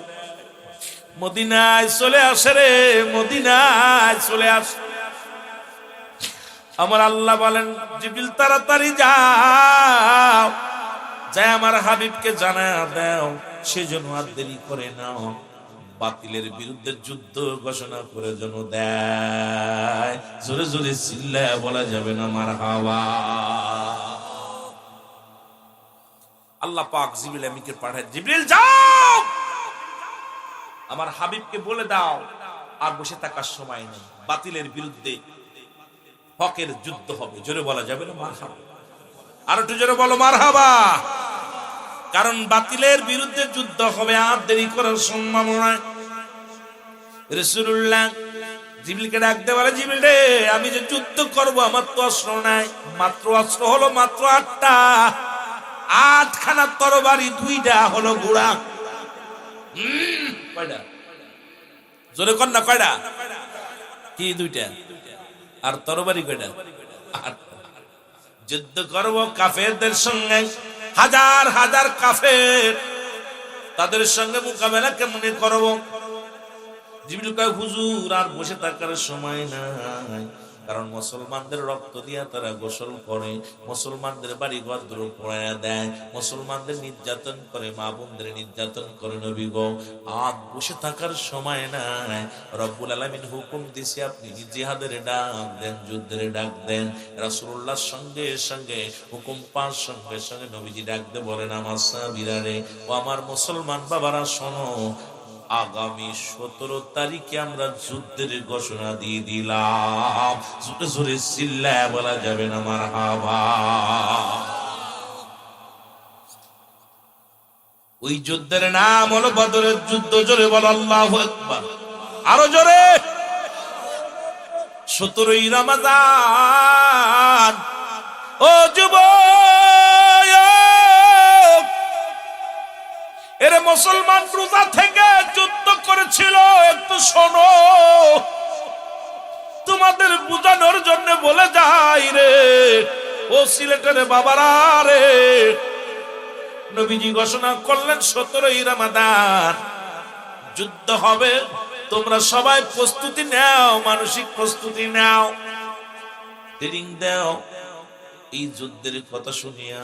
মদিনায় চলে আসে রে, মদিনায় চলে আসে। আমার আল্লাহ বলেন, জিবরিল তাড়াতাড়ি যাও, যাই আমার হাবিবকে জানায়া দাও, সেজন্য আর দেরি করে নাও, বাতিলের বিরুদ্ধে যুদ্ধ ঘোষণা করে যেন দেয়। জোরে জোরে চিল্লায়া বলা যাবে না মারহাবা। আল্লাহ পাক জিবরিল আমিনকে পাঠায়, জিবরিল যাও, আমার হাবিবকে বলে দাও আর বসে থাকার সময় নেই, বাতিলের বিরুদ্ধে হকের যুদ্ধ হবে। জোরে বলা যাবে না মারহাবা? আর একটু জোরে বলো মারহাবা। কারণ বাতিলের বিরুদ্ধে যুদ্ধ হবে, আর দেরি করার সম্ভাবনা। রাসূলুল্লাহ জিবরিলকে ডাকতে বলে, জিবরিল রে, আমি যে যুদ্ধ করব আমার তো অস্ত্র নাই, মাত্র অস্ত্র হলো মাত্র 8টা, 8খানা তরবারি, 2টা হলো ঘোড়া। কয়টা? জোরে কর না, কয়টা? কি 2টা? আর তরবারি কয়টা? 8টা। যুদ্ধ করব কাফেরদের সঙ্গে, হাজার হাজার কাফের, তাদের সঙ্গে মোকাবেলা কেমনে করব? জিবরিল কয়, হুজুর আর বসে থাকার সময় নাই, কারণ মুসলমানদের রক্ত দিয়া তারা গোসল করে, মুসলমানদের বাড়ি ঘর দূর পড়ায়া দেয়, মুসলমানদের নির্যাতন করে, মা বোনদের নির্যাতন করে। নবী গো, আর বসে থাকার সময় নাই। রব্বুল আলামিন হুকুম দিছে, আপনি জিহাদের ডাক দেন, যুদ্ধের ডাক দেন। রাসূলুল্লাহর সঙ্গে সঙ্গে হুকুম পাওয়ার সঙ্গে সঙ্গে নবীজি ডাক দিয়ে বলেন, আমার সাহাবীরা রে, ও আমার মুসলমান বাবারা শোনো, আগামী 17 তারিখে আমরা যুদ্ধের ঘোষণা দিয়ে দিলাম। জোরে জোরে চিল্লায়া বলা যাবে না মারহাবা। ওই যুদ্ধের নাম হলো বদরের যুদ্ধ। জোরে বলো আল্লাহু আকবার, আরো জোরে। 17ই রমাদান। ও যুবক, এর মুসলমান রোজা থেকে যুদ্ধ করেছিল। একটু শোনো, তোমাদের বুঝানোর জন্য বলে যাই রে ও সিলেটের বাবারা রে, নবীজি ঘোষণা করলেন 17ই রমাদান যুদ্ধ হবে, তোমরা সবাই প্রস্তুতি নাও, মানসিক প্রস্তুতি নাও, ট্রেনিং দাও। এই যুদ্ধের কথা শুনিয়া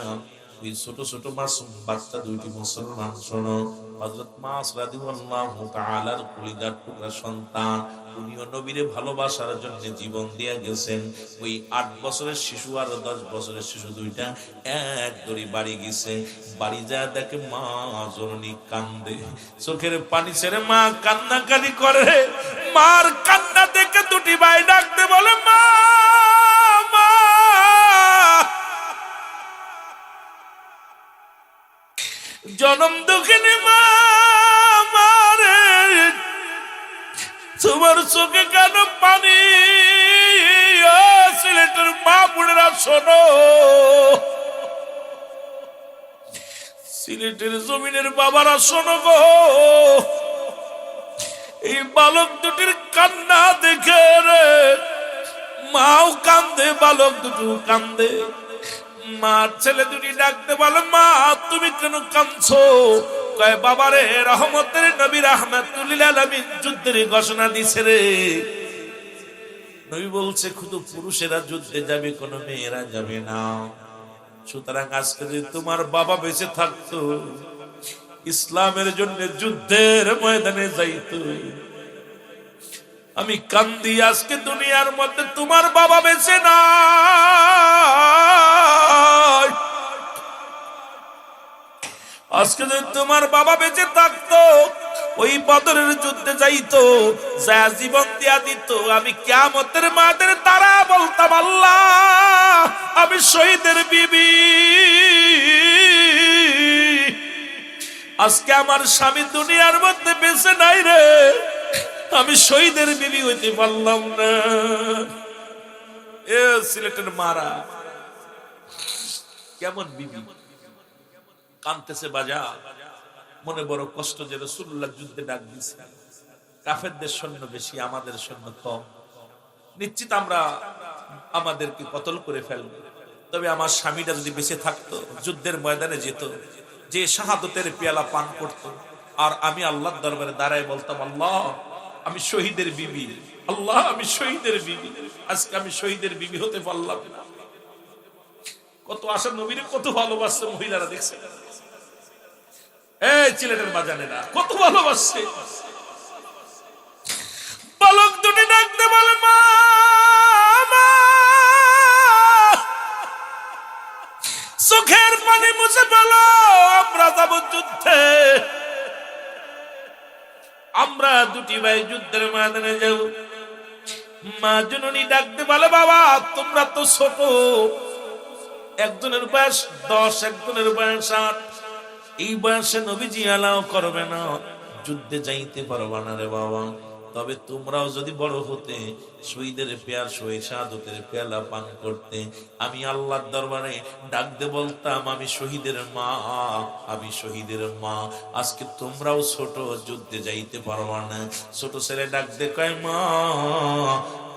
ওই ছোট ছোট মাসুম বাচ্চা দুইটি মুসলমান, শোনো, হযরত মাস রাদিয়াল্লাহু তাআলার কলিজার টুকরা সন্তান, উনিও নবীরে ভালোবাসার জন্য জীবন দিয়ে গেছেন। ওই 8 বছরের শিশু আর 10 বছরের শিশু দুইটা এক দড়ি বাড়ি গেছে। বাড়ি যায় দেখে মা জননী কান্দে, চোখের পানি ছেড়ে মা কান্নাকাটি করে। মার কান্না দেখে দুটি ভাই ডাকতে বলে, মা মা, জনম দুঃখিনী মা, মারে তোমার চোখে কেন পানি? ও সিলেটের মা বোনেরা শোনো, সিলেটের জমিনের বাবারা শোনো গো, এই বালক দুটির কান্না দেখে রে মাও কান্দে, বালক দুটো কান্দে। মার ছেলে দুটি ডাকতে বলে, মা তুমি কেন কাঁদছো? কয় বাবারে, রহমতের নবী রাহমাতুল লিল আলামিন যুদ্ধের ঘোষণা দিছে রে। নবী বলছে শুধু পুরুষেরা যুদ্ধে যাবে, কোনো মেয়েরা যাবে না। সুতরাং আজকে যদি তোমার বাবা বেঁচে থাকতো, ইসলামের জন্য যুদ্ধের ময়দানে যাইতো। আমি কান্দি আজকে দুনিয়ার মধ্যে তোমার বাবা বেঁচে না। আজকে যদি তোমার বাবা বেঁচে থাকতো, ওই বদরের যুদ্ধে যাইতো, যা জীবন দিয়া দিত। আমি কিয়ামতের মাঠের তারা বলতাম, আল্লাহ আমি শহীদের বিবি। আজকে আমার স্বামী দুনিয়ার মধ্যে বেঁচে নাই রে, আমি শহীদের বিবি হইতে পারলাম না। এ সিলেটের মারা কেমন বিবি কাঁদতেছে বাজা, মনে বড় কষ্ট যে রাসূলুল্লাহ যুদ্ধে ডাক দিয়েছে। কাফেরদের সৈন্য বেশি, আমাদের সৈন্য কম, নিশ্চিত আমরা আমাদেরকে কতল করে ফেলবো। তবে আমার স্বামীটা যদি বেঁচে থাকতো, যুদ্ধের ময়দানে যেত, যে শাহাদতের পেয়ালা পান করত, আর আমি আল্লাহর দরবারে দাঁড়ায় বলতাম, আল্লাহ আমি শহীদের বিবি, আল্লাহ আমি শহীদের বিবি। আজকে আমি শহীদের বিবি হতে পারলাম না। কত আশা, নবীরে কত ভালোবাসছে মহিলারা, দেখছে এই সিলেটের বাজানেরা কত ভালোবাসছে। বালক দুটি ডাকতে বলে, মা মা, চোখের পানি মুছে ফেলো, আমরা যাব যুদ্ধে। আমরা দুটি ভাই যুদ্ধের ময়দানে যাব। মা জননী ডাকতে বলে, বাবা তোমরা তো ছোট, একজনের বয়স 10, একজনের বয়স 8। এই বয়সে নবীজি এলাও করবে না, যুদ্ধে যাইতে পারবা না রে বাবা। তবে তোমরাও যদি বড় হতে, শহীদের পেয়ার শাহাদতের পেয়ালা পান করতে, আমি আল্লাহর দরবারে ডাক দে বলতাম, আমি শহীদের মা, আমি শহীদের মা। আজকে তোমরাও ছোট, যুদ্ধে যাইতে পারবা না। ছোট ছেলে ডাক দে কয়, মা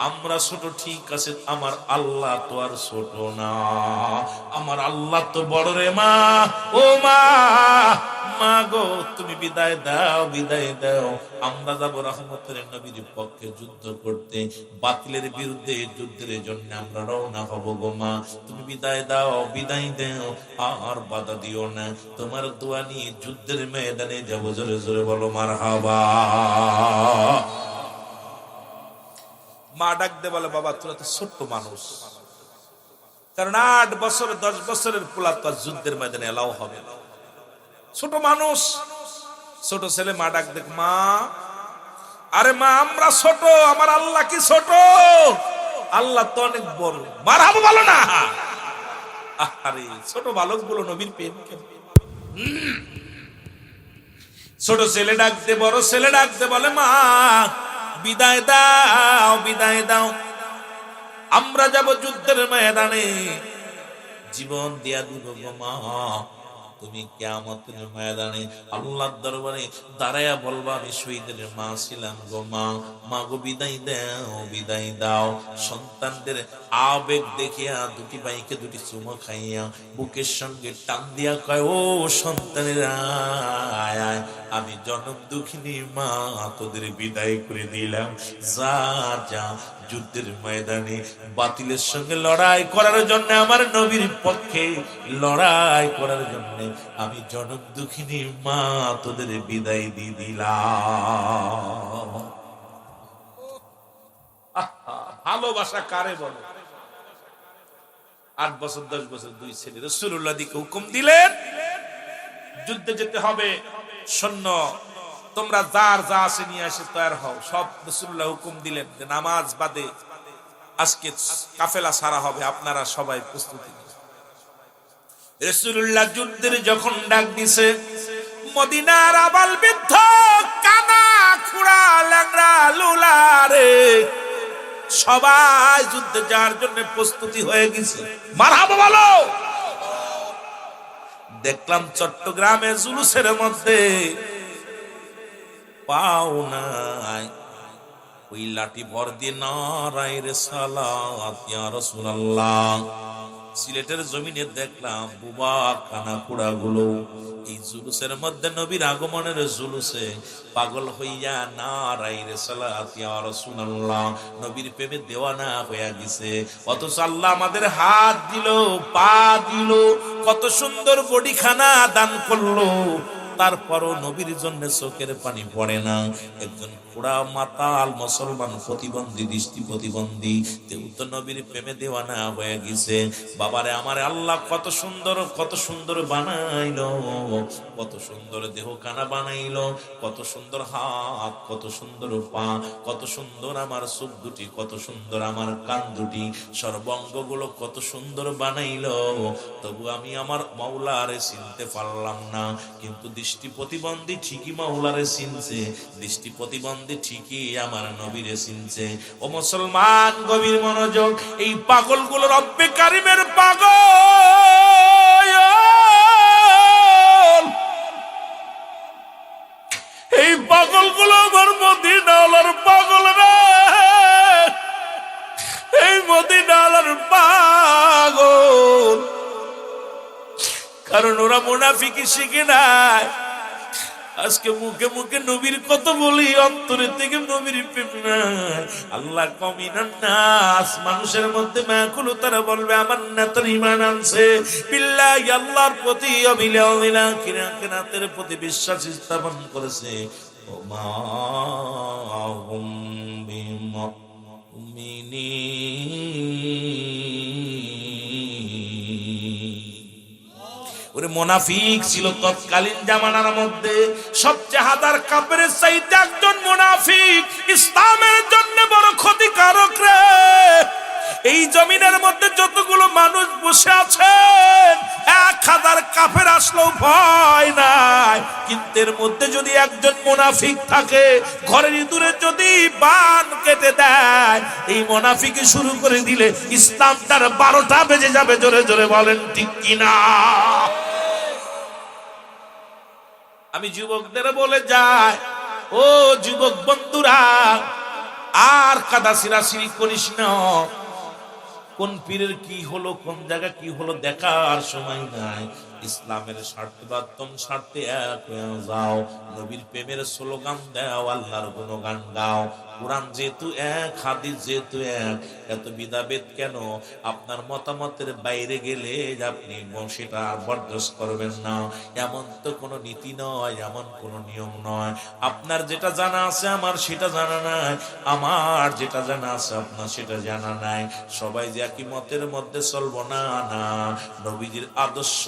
আমরা ছোট ঠিক আছে, আমার আল্লাহ তো আর ছোট না, আমার আল্লাহ তো বড় রে মা। ও মা, মা গো তুমি বিদায় দাও, বিদায় দাও। আমরা যাব রহমতের নবীর পক্ষে যুদ্ধ করতে, বাতিলের বিরুদ্ধে যুদ্ধের জন্য আমরা রওনা হব গো মা। তুমি বিদায় দাও, বিদায় দাও, আর বাধা দিও না। তোমার দোয়া নিয়ে যুদ্ধের ময়দানে যাব। জোরে জোরে বলো মারহাবা। মা ডাক দে বলে, বাবা তোরা তো ছোট্ট মানুষ, কারণ 8 বছর 10 বছরের পোলা তো যুদ্ধের ময়দানে এলাও হবে না, ছোট মানুষ। ছোট ছেলে মা ডাক দেখ, মা আরে মা আমরা ছোট, আমার আল্লাহ কি ছোট? আল্লাহ তো অনেক বড়। মারহাবা বলো না। আরে ছোট বালক গুলো নবীর প্রেম কেন? ছোট ছেলে ডাকতে, বড় ছেলে ডাকতে বলে, মা বিদায় দাও, বিদায় দাও, আমরা যাব যুদ্ধের ময়দানে, জীবন দিয়া দিব গো মা। তুমি কিয়ামতের ময়দানে আল্লাহর দরবারে দাঁড়ায়া বলবা আমি শহীদের মা ছিলাম গো মা, মা গো বিদায় দাও, বিদায় দাও। সন্তানদের আবেগ দেখিয়া দুটি ভাইকে দুটি চুমো খাইয়া বুকের সঙ্গে টান দিয়া কয়, ও সন্তানেরা আয় আয়, আমি জনম দুঃখিনী মা তোদের বিদায় করে দিলাম। যা যা, যুদ্ধের ময়দানে বাতিলের সঙ্গে লড়াই করার জন্য, আমার নবীর পক্ষে লড়াই করার জন্য আমি জনম দুঃখিনী মা তোদের বিদায় দিয়ে দিলাম। ভালোবাসা কারে বলে? 8 বছর 10 বছর দুই ছেলে রাসূলুল্লাহ দিকে হুকুম দিলেন যুদ্ধে যেতে হবে, সৈন্য তোমরা যার যা আছে নিয়ে এসে তৈরি হও। সব রাসূলুল্লাহ হুকুম দিলেন যে নামাজ বাদে আজকে কাফেলা সারা হবে, আপনারা সবাই প্রস্তুতি নিন। রাসূলুল্লাহ যুদ্ধের যখন ডাক দিছে, মদিনার আবাল বৃদ্ধ কানা খুড়া ল্যাংড়া লুলারে সবাই যুদ্ধে যাওয়ার জন্য প্রস্তুতি হয়ে গেছে। মারহাবা বলো। দেখলাম চট্টগ্রামে জুলুসের মধ্যে পাও নাই ওই লাঠি ভর দিয়ে নারায়ে রিসালাত ইয়া রাসূলুল্লাহ। সিলেটের জমিনে দেখলাম বুবা কানা কুড়া গুলো এই জুলুসের মধ্যে নবীর আগমনের জুলুসে পাগল হইয়া নারায়ে রিসালাত ইয়া রাসূলুল্লাহ নবীর প্রেমে দেওয়ানা হইয়া গেছে। অথচ আল্লাহ আমাদের হাত দিল, পা দিল, কত সুন্দর বডিখানা দান করলো, তারপরও নবীর জন্য চোখের পানি পড়ে না। একজন পুরা মাতাল মুসলমান প্রতিবন্ধী, দৃষ্টি প্রতিবন্ধী, তেও তো নবীর প্রেমে দেওয়ানা হয়ে গেছে। বাবারে আমারে আল্লাহ কত সুন্দর বানাইলো, কত সুন্দর দেহ কানা বানাইলো, কত সুন্দর হাত, কত সুন্দর পা, কত সুন্দর আমার চোখ দুটি, কত সুন্দর আমার কান দুটি, সর্বাঙ্গগুলো কত সুন্দর বানাইলো। তবু আমি আমার মাওলারে চিনতে পারলাম না। কিন্তু দৃষ্টি প্রতিবন্ধী ঠিকই মাওলারে চিনছে, দৃষ্টি প্রতিবন্ধী ঠিকই আমার নবীরে চিনছে। ও মুসলমান, গভীর মনোযোগ। এই পাগলগুলো রব্বে কারিমের পাগল, এই পাগলগুলো আমার মদিনাওয়ালার পাগল রে, এই মদিনাওয়ালার পাগল। কারণ ওরা মুনাফিকি শিখে নাই। আজকে মুখে মুখে নবীর কত বলি, অন্তরে থেকে নবীর প্রেম নাই। আল্লাহ কমিনান নাস, মানুষের মধ্যে মাকুল তারা বলবে আমার নেতার ঈমান আনছে, বিল্লাহি আল্লাহর প্রতি, অবিলা কিরাতের প্রতি বিশ্বাস স্থাপন করেছে। ও মা হুম ওরে মুনাফিক ছিল তৎকালীন জামানার মধ্যে সবচেয়ে হাজার কাফেরের চাইতে একজন মুনাফিক ইসলামের জন্য বড় ক্ষতিকারক রে। এই জমিনের মধ্যে যতগুলো মানুষ বসে আছেন, 1000 কাফের আসলেও ভয় নাই। কিন্তু এর মধ্যে যদি একজন মুনাফিক থাকে, ঘরের ইঁদুরে যদি বান কেটে দেয়, এই মুনাফিকি শুরু করে দিলে ইসলামটার 12টা বেজে যাবে। জোরে জোরে বলেন ঠিক কিনা? আমি যুবকদের বলে যাই, ও যুবক বন্ধুরা, আর কাদা সিরাসিরি করিস না। কোন পীরের কি হলো, কোন জায়গা কি হলো দেখার সময় নাই। ইসলামের স্বার্থে বা তোম স্বার্থে এক হয়ে যাও, নবীর প্রেমের স্লোগান দাও, আল্লাহর গুণগান গাও। কোরআন যেহেতু এক, হাদিস যেহেতু এক, এত বিধাভেদ কেন? আপনার মতামতের বাইরে গেলে আপনি সেটা বরদাস্ত করবেন না, এমন তো কোনো নীতি নয়, এমন কোনো নিয়ম নয়। আপনার যেটা জানা আছে আমার সেটা জানা নাই, আমার যেটা জানা আছে আপনার সেটা জানা নাই। সবাই যে একই মতের মধ্যে চলবো না, না। নবীজির আদর্শ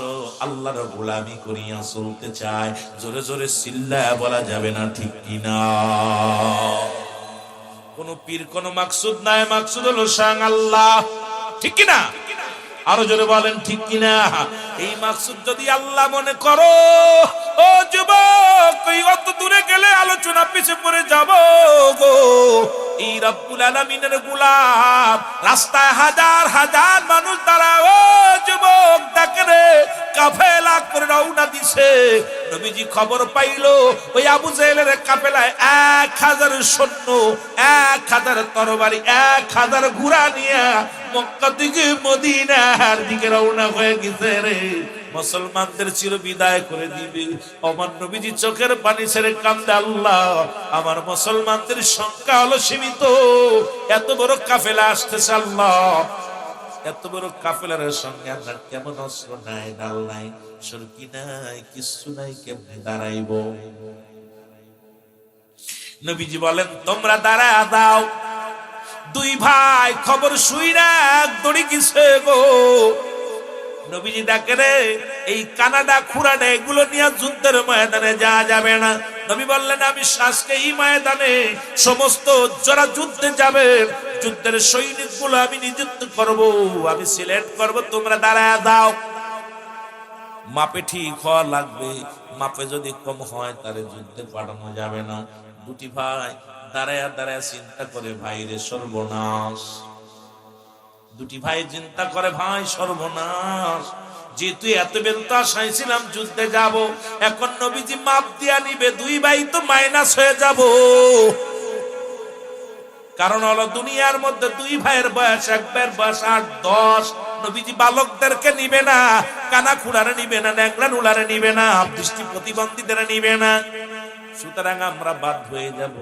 আল্লাহর গোলামি করিয়া চলতে চায়। জোরে জোরে চিল্লায়া বলা যাবে না ঠিক কিনা? কোন পীর কোন মাকসুদ নাই, মাকসুদ হলো স্বয়ং আল্লাহ, ঠিক কিনা? আরো জোরে বলেন ঠিক কিনা? এই মাকসুদ যদি আল্লাহ মনে করো, ও যুবক, অত দূরে গেলে আলোচনা পিছে পড়ে যাব গো। এই রব্বুল আলামিনের গোলাম রাস্তায় হাজার হাজার মানুষ দাঁড়ায়, ও যুবক দেখে রে, কাফেলা করে রওনা দিছে। নবীজি খবর পাইলো ওই আবু জেহেলের কাফেলায় 1000 সৈন্য, 1000 তরবারি, 1000 ঘোড়া নিয়ে মক্কা থেকে মদিনার দিকে রওনা হয়ে গেছে রে। মুসলমানদের চির বিদায় করে দিবে। আমার নবীজি চোখের পানি ছেড়ে কান্দে, আল্লাহ আমার মুসলমানদের সংখ্যা হলো সীমিত, এত বড় কাফেলা আসতেছে, আল্লাহ এত বড় কাফেলার সঙ্গে আমরা কেমন অস্ত্র নাই, ডাল নাই, সরকি নাই, কিছু নাই, কেমনে দাঁড়াইব? নবীজি বলেন তোমরা দাঁড়ায় দাও। দুই ভাই খবর শুইরা দড়ি গেছে গো। নবীজি ডাকে রে, এই কানাডা খুরাডা এগুলো নিয়ে যুদ্ধের ময়দানে যাওয়া যাবে না। নবী বললেন আমি আজকে এই ময়দানে সমস্ত যারা যুদ্ধে যাবে, যুদ্ধের সৈনিকগুলো আমি নিযুক্ত করব, আমি সিলেক্ট করব, তোমরা দাঁড়ায় দাও। মাপে ঠিক হওয়া লাগবে, মাপে যদি কম হয় তাহলে যুদ্ধে পাঠানো যাবে না। দুটি ভাই দাঁড়ায় দাঁড়ায় চিন্তা করে, ভাই রে সর্বনাশ। দুটি ভাই চিন্তা করে, ভাই সর্বনাশ, যেহেতু এত বেরোতে আসাইছিলাম যুদ্ধে যাব, এখন নবীজি মাপ দিয়া নিবে, দুই ভাই তো মাইনাস হয়ে যাব। কারণ হলো দুনিয়ার মধ্যে দুই ভাইয়ের বয়স, এক ভাইয়ের বয়স 8-10। নবীজি বালকদেরকে নিবে না, কানা খুড়ারে নিবে না, ন্যাংরা নুলারে নিবে না, দৃষ্টি প্রতিবন্ধীদের নিবে না। সুতরাং আমরা বাধ্য হয়ে যাব।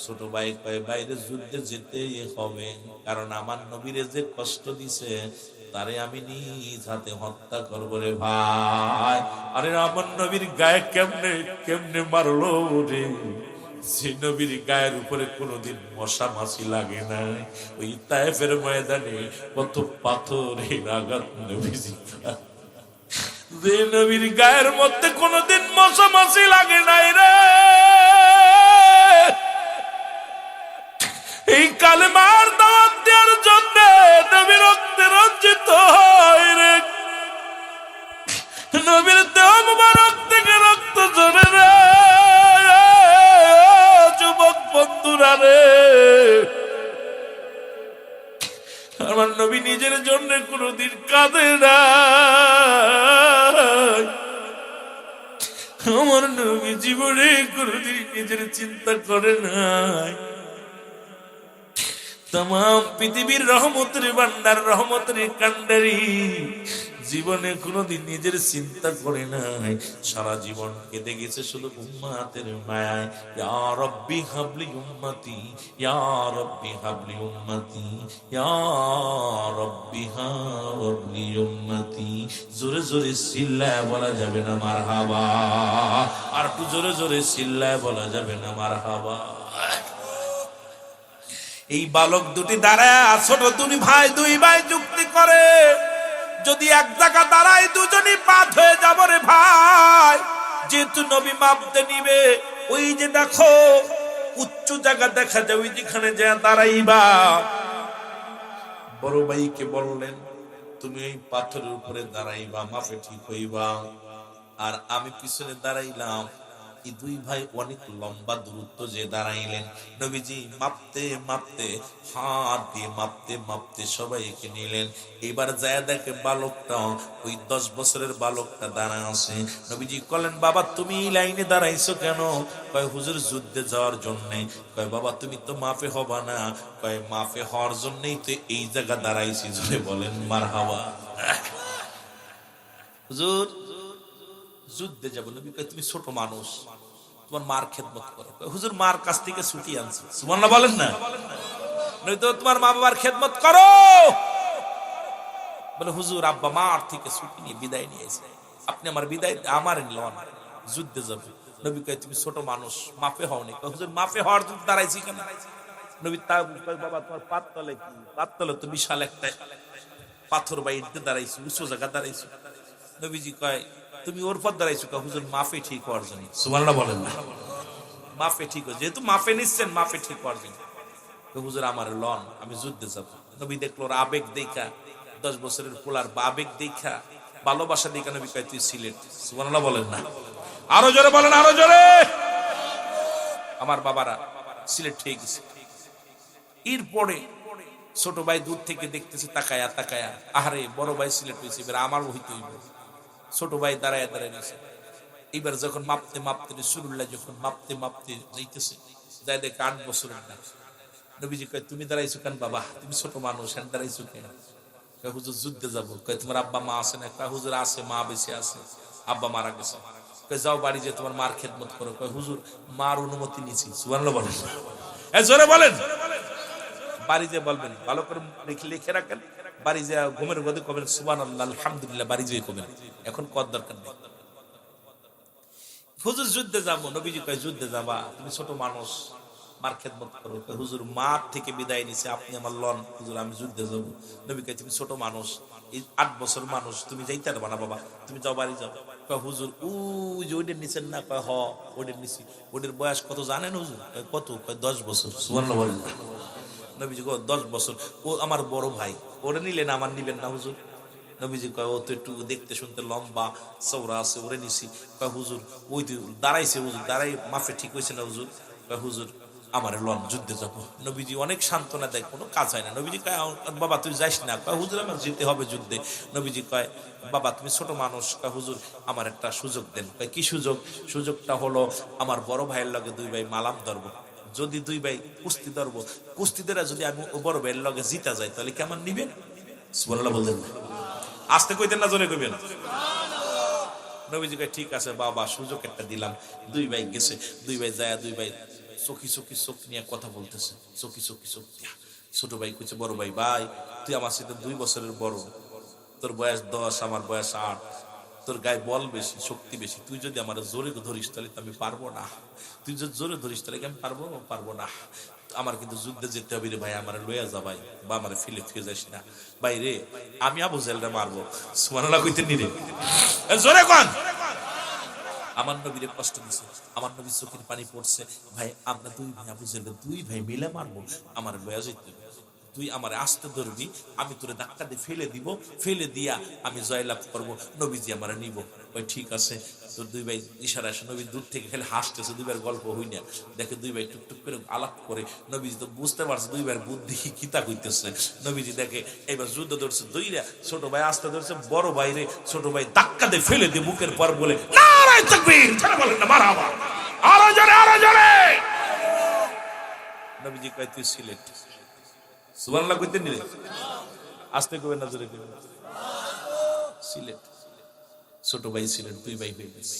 ছোট ভাই কয় বাইরে যুদ্ধে যেতে হবে, কারণ আমার নবীরে যে কষ্ট দিছে তারে আমি নিজ হাতে হত্যা করবো রে ভাই। আরে আমার নবীর গায়ে কেমনে কেমনে মারলো রে, যে নবীর গায়ের উপরে কোনোদিন মশা মাছি লাগে না। ওই তায়েফের ময়দানে কত পাথরের আঘাত নবীজি, যে নবীর গায়ের মধ্যে কোনোদিন মশা মাছি লাগে নাই রে। এই কালেমার দাওয়াত দেওয়ার জন্য নবীর রক্তে রঞ্জিত হয় রে। নবীর দেহ মুবারক থেকে রক্ত ঝরে রে। যুবক বন্ধুরা রে, আমার নবী নিজের জন্য কোনদিন কাঁদে না। আমার নবী জীবনে কোনদিন নিজের চিন্তা করে নাই। তাম পৃথিবীর রহমতের ভান্ডার, রহমতের কান্ডারি, জীবনে কোনোদিন নিজের চিন্তা করে নাই। সারা জীবন কেঁদে গেছে শুধু উম্মাতের মায়ায়। ইয়া রব্বি হাবলি উম্মতি, ইয়া রব্বি হাবলি উম্মতি, ইয়া রব্বি হাবলি উম্মতি। জোরে জোরে চিল্লায় বলা যাবে না মারহাবা, আর একটু জোরে জোরে চিল্লায় বলা যাবে না মারহাবা। এই বালক দুটি দাঁড়ায়, ছোট দুই ভাই যুক্তি করে, যদি এক জায়গা দাঁড়ায় দুজনই বাদ হয়ে যাব রে ভাই। যেহেতু নবী মাপতে নিবে, ওই যে দেখো উচ্চ জায়গা দেখা যায়, ওই যেখানে যা দাঁড়াইবা। বড় ভাইকে বললেন তুমি এই পাথরের উপরে দাঁড়াইবা, মাপে ঠিক হইবা। আর আমি পিছনে দাঁড়াইলাম। এই দুই ভাই অনেক লম্বা দূরত্ব যে দাঁড়াইলেন। নবীজি মাপতে মাপতে, হাত দিয়ে মাপতে মাপতে সবাইকে নিলেন। এবার যায় দেখে বালকটা, ওই 10 বছরের বালকটা দাঁড়া আছে। নবীজি বললেন বাবা তুমি এই লাইনে দাঁড়াইছো কেন? কয় হুজুর যুদ্ধে যাওয়ার জন্য। কয় বাবা তুমি তো মাপে হবা না। কয় মাপে হওয়ার জন্যই তো এই জায়গা দাঁড়াইছি। জোরে বলেন মারহাবা। হুজুর যুদ্ধে যাবো। নবী কয় তুমি ছোট মানুষ, তোমার মার খেদমত করো। হুজুর মার কাছ থেকে ছুটি আনছি। সুবহানাল্লাহ বলেন না? নয়তো তোমার মা বাবার খেদমত করো। বলে হুজুর আব্বা মার থেকে ছুটি নিয়ে বিদায় নিয়েছে, আপনি আমার বিদায় আমার লন, যুদ্ধে যাবে। নবী কয় তুমি ছোট মানুষ, মাফে হওনি। হুজুর মাফে হওয়ার জন্য দাঁড়াইছি কেন? নবী তা বাবা তোমার পাততলে কি? পাততলে তো বিশাল একটা পাথর বা ইট দাঁড়াইছি, উঁচু জায়গা দাঁড়াইছি। নবীজি কয় তুমি ওর পর দাঁড়াইছো। হুজুর মাফে ঠিক হওয়ার জন্য। সুবহানাল্লাহ বলেন না? মাফে ঠিক হয়, যেহেতু মাফে নিচ্ছেন মাফে ঠিক হওয়ার জন্য। হুজুর আমার লন, আমি যুদ্ধে যাবো। নবী দেখলো ওর আবেগ দেখা, 10 বছরের পোলার আবেগ দেখা, ভালোবাসা দেখা নবী কয় তুই সিলেট। সুবহানাল্লাহ বলেন না? আরো জোরে বলেন, আরো জোরে। আমার বাবারা সিলেট হয়ে গেছে। এরপরে ছোট ভাই দূর থেকে দেখতেছে, তাকায়া তাকায়া, আহারে বড় ভাই সিলেট হয়েছে, এবার আমার হইতে হইব। ছোট ভাই দাঁড়ায় দাঁড়ায় নিছে। এইবার যখন মাপতে মাপতে রাসূলুল্লাহ যখন মাপতে মাপতে যাইতেছে, যাই দেখে 8 বছরের না। নবীজি কয় তুমি দাঁড়াইছো কেন বাবা, তুমি ছোট মানুষ এখন দাঁড়াইছো কেন? কয় হুজুর যুদ্ধে যাবো। কয় তোমার আব্বা মা আছে না? কয় হুজুর আছে, মা বেঁচে আছে, আব্বা মারা গেছে। কয় যাও বাড়ি যে তোমার মার খেদমত করো। কয় হুজুর মার অনুমতি নিছি। সুবহানাল্লাহ বলেন, জোরে বলেন। বাড়ি যে বলবেন, ভালো করে লিখে রাখেন, বাড়ি যে ঘুমের মধ্যে কবেন সুবহানাল্লাহ আলহামদুলিল্লাহ, বাড়ি যেয়ে কবেন, এখন কত দরকার নেই। হুজুর যুদ্ধে যাবো। নবীজি কয় যুদ্ধে যাবা, তুমি ছোট মানুষ, মার খেদমত করো। হুজুর মার থেকে বিদায় নিছে, আপনি আমার লন। হুজুর আমি যুদ্ধে যাবো। নবী কয় তুমি ছোট মানুষ, এই 8 বছর মানুষ, তুমি যাইতে পারবা না বাবা, তুমি যাও বাড়ি যাও। কয় হুজুর ওই যে ওইটার নিছেন না? কয় হ ওইটার নিছি। ওইটার বয়স কত জানেন হুজুর? কয় কত? কয় 10 বছর। সুবহানাল্লাহ বলেন। নবীজি কয় 10 বছর, ও আমার বড় ভাই, ওরে নিলেন আমার নিবেন না হুজুর? নবীজি কয় ও তো একটু দেখতে শুনতে লম্বা চওড়া আছে, ওরে নিছি। কয় হুজুর ওই তো দাঁড়াইছে, হুজুর দাঁড়াই মাফে ঠিক হয়েছে না হুজুর? কয় হুজুর আমার লন, যুদ্ধে যাব। নবীজি অনেক সান্ত্বনা দেয়, কোনো কাজ হয় না। নবীজি কয় বাবা তুই যাইস না। কয় হুজুর আমার যেতে হবে যুদ্ধে। নবীজি কয় বাবা তুমি ছোট মানুষ। কয় হুজুর আমার একটা সুযোগ দেন। কয় কি সুযোগ? সুযোগটা হলো আমার বড় ভাইয়ের লগে 2 ভাই মালাম ধরব, যদি 2 ভাই কুস্তি ধরব, কুস্তিদেরা যদি আমি বড় ভাইয়ের লগে জিতা যাই তাহলে কেমন নিবেন? সুবহানাল্লাহ বললেন না, আসতে কইতেন না, জোরে কইবেন। নবীজি কয় ঠিক আছে বাবা, সুযোগ একটা দিলাম। 2 ভাই গেছে, 2 ভাই যায়, 2 ভাই চোখি চোখি চোখ নিয়ে কথা বলতেছে, চোখি চোখি চোখ দিয়া। ছোট ভাই কইছে বড় ভাই, ভাই তুই আমার সাথে 2 বছরের বড়, তোর বয়স 10, আমার বয়স 8, তোর গায়ে বল বেশি, শক্তি বেশি, তুই যদি আমার জোরে ধরিস তাহলে তো আমি পারবো না, তুই যদি জোরে ধরিস তাহলে কি আমি পারবো না, আমার কিন্তু যুদ্ধে যেতে হবে রে ভাই, আমার লইয়া যা ভাই, বা আমার ফিলে ফিরে যাস না ভাই রে, আমি আবু জাহেলরে মারবো। সুবহানাল্লাহ কইতেন নি রে, জোরে কোন। আমার নবীরে কষ্ট দিছে, আমার নবীর চোখের পানি পড়ছে, ভাই আমরা 2 ভাই আবু জাহেল 2 ভাই মিলে মারবো, আমার লইয়া যাইতে, তুই আমার আস্তে ধরবি, আমি তোরে ধাক্কা দিয়ে ফেলে দিব, ফেলে দিয়া আমি জয়লাভ করবো, নবীজি আমার নিব। ওই ঠিক আছে। তোর 2 ভাই ইশারা আসে, নবী দূর থেকে খেলে হাসতেছে, 2 ভাইয়ের গল্প হই না, দেখে 2 ভাই টুকটুক করে আলাপ করে, নবীজি তো বুঝতে পারছে 2 ভাইয়ের বুদ্ধি কিতা কইতেছে। নবীজি দেখে এবার যুদ্ধ ধরছে, 2রা ছোট ভাই আস্তে ধরছে, বড় ভাই রে ছোট ভাই ধাক্কা দিয়ে ফেলে দিয়ে বুকের পর বলে নারায়ে তাকবীর, যারা বলেন না মারহাবা, আরো জোরে আরো জোরে। নবীজি কয় তুই সিলেট। সুবহানাল্লাহ কইতেন নি, আস্তে কইবেন না, জোরে কইবেন। সিলেট, ছোট ভাই সিলেট, 2 ভাই হয়ে গেছে।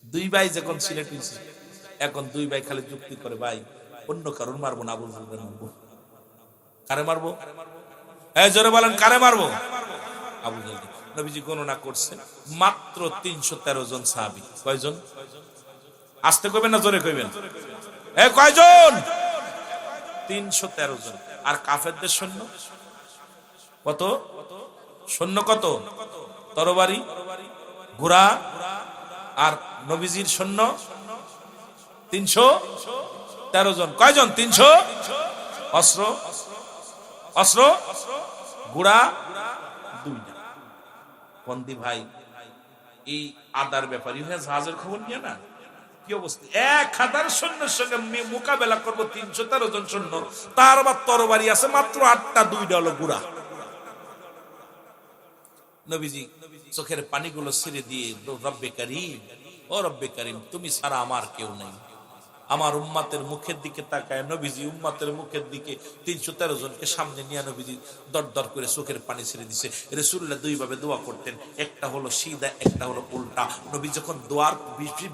2 ভাই যখন সিলেট হয়েছে, এখন 2 ভাই খালি যুক্তি করে, ভাই অন্য কারণ মারবো না, আবু জাহেলকে মারবো। কারে মারবো? এই জোরে বলেন কারে মারবো? আবু জাহেল। নবীজি গণনা করছে মাত্র 313 জন সাহাবী। কয়জন? আস্তে কইবেন না, জোরে কইবেন। এ কয়জন? 313 জন। আর কাফেরদের সৈন্য কত? সৈন্য কত? তরবারি, ঘোড়া, আর নবীজির সৈন্য 313 জন। কয়জন? 300। অস্ত্র, অস্ত্র, ঘোড়া 2টা। বন্দি ভাই এই আদার ব্যাপারী হয়ে জাহাজের খবর নিয়ে না, কি অবস্থা, 1000 সৈন্যের সঙ্গে মোকাবেলা করবো 313 জন সৈন্য, তার আবার তরবারি আছে মাত্র 8টা, 2টা হলো ঘোড়া। নবীজি চোখের পানিগুলো ছেড়ে দিয়ে রব্বে কারীম, ও রব্বে কারীম তুমি ছাড়া আমার কেউ নাই, আমার উম্মতের মুখের দিকে তাকায় নবীজি উম্মতের মুখের দিকে 313 জনকে সামনে নিয়ে নবীজি দরদর করে চোখের পানি ছেড়ে দিছে। রাসূলুল্লাহ 2 ভাবে দোয়া করতেন, একটা হলো সিধা, একটা হলো উল্টা। নবী যখন দোয়ার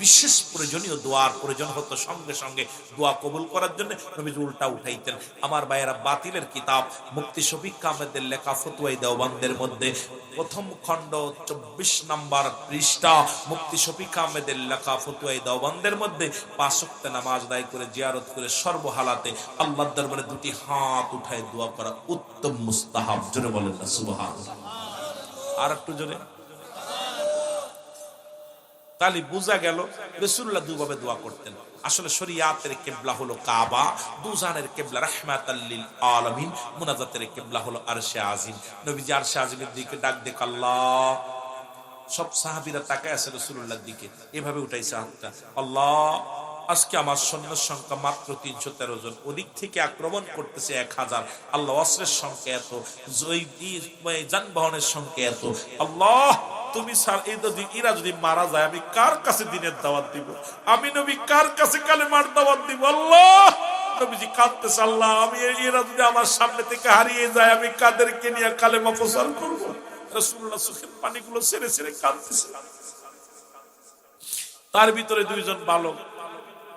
বিশেষ প্রয়োজনীয় দোয়ার প্রয়োজন হতো, সঙ্গে সঙ্গে দোয়া কবুল করার জন্য নবীজি উল্টা উঠাইতেন। আমার ভাইয়েরা, বাতিলের কিতাব মুফতি শফিক আহমেদের লেখা ফতোয়ায়ে দেওবন্দের মধ্যে প্রথম খণ্ড 24 নম্বর পৃষ্ঠা, মুফতি শফিক আহমেদের লেখা ফতোয়ায়ে দেওবন্দের মধ্যে 5 ওয়াক্ত নামাজ আদায় করে জিয়ারত করে সর্বহালাতে আল্লাহর দরবারে 2টি হাত উঠায় দোয়া করা উত্তম মুস্তাহাব। জোরে বলেন না সুবহানাল্লাহ। আর একটু জোরে। তাহলে বোঝা গেল রাসূলুল্লাহ 2 ভাবে দোয়া করতেন। আসলে শরীয়তের কিবলা হলো কাবা, দুজানের কিবলা রাহমাতাল লিল আলামিন, মুনাজাতের কিবলা হলো আরশে আজিম। নবীজি আরশে আজিমের দিকে ডাক দেখ আল্লাহ, সব সাহাবীরা তাকায় আছে রাসূলুল্লাহর দিকে, এভাবে উঠাইছে হাতটা, আল্লাহ আজকে আমার সৈন্যের সংখ্যা মাত্র 313 জন, ওদিক থেকে আক্রমণ করতেছে 1000, আল্লাহ অস্ত্রের সংখ্যা এত, যানবাহনের সংখ্যা এত, আল্লাহ তুমি স্যার এরা যদি মারা যায় আমি কার কাছে দিনের দাওয়াত দিব, আমি নবী কার কাছে কালেমার দাওয়াত দিব? আল্লাহ নবীজি কাঁদতেছে, আল্লাহ আমি এরা যদি আমার সামনে থেকে হারিয়ে যায় আমি কাদেরকে নিয়ে কালেমা প্রচার করব? রাসূলুল্লাহ চোখের পানিগুলো ছেড়ে ছেড়ে কাঁদতেছে। তার ভিতরে দুইজন বালক,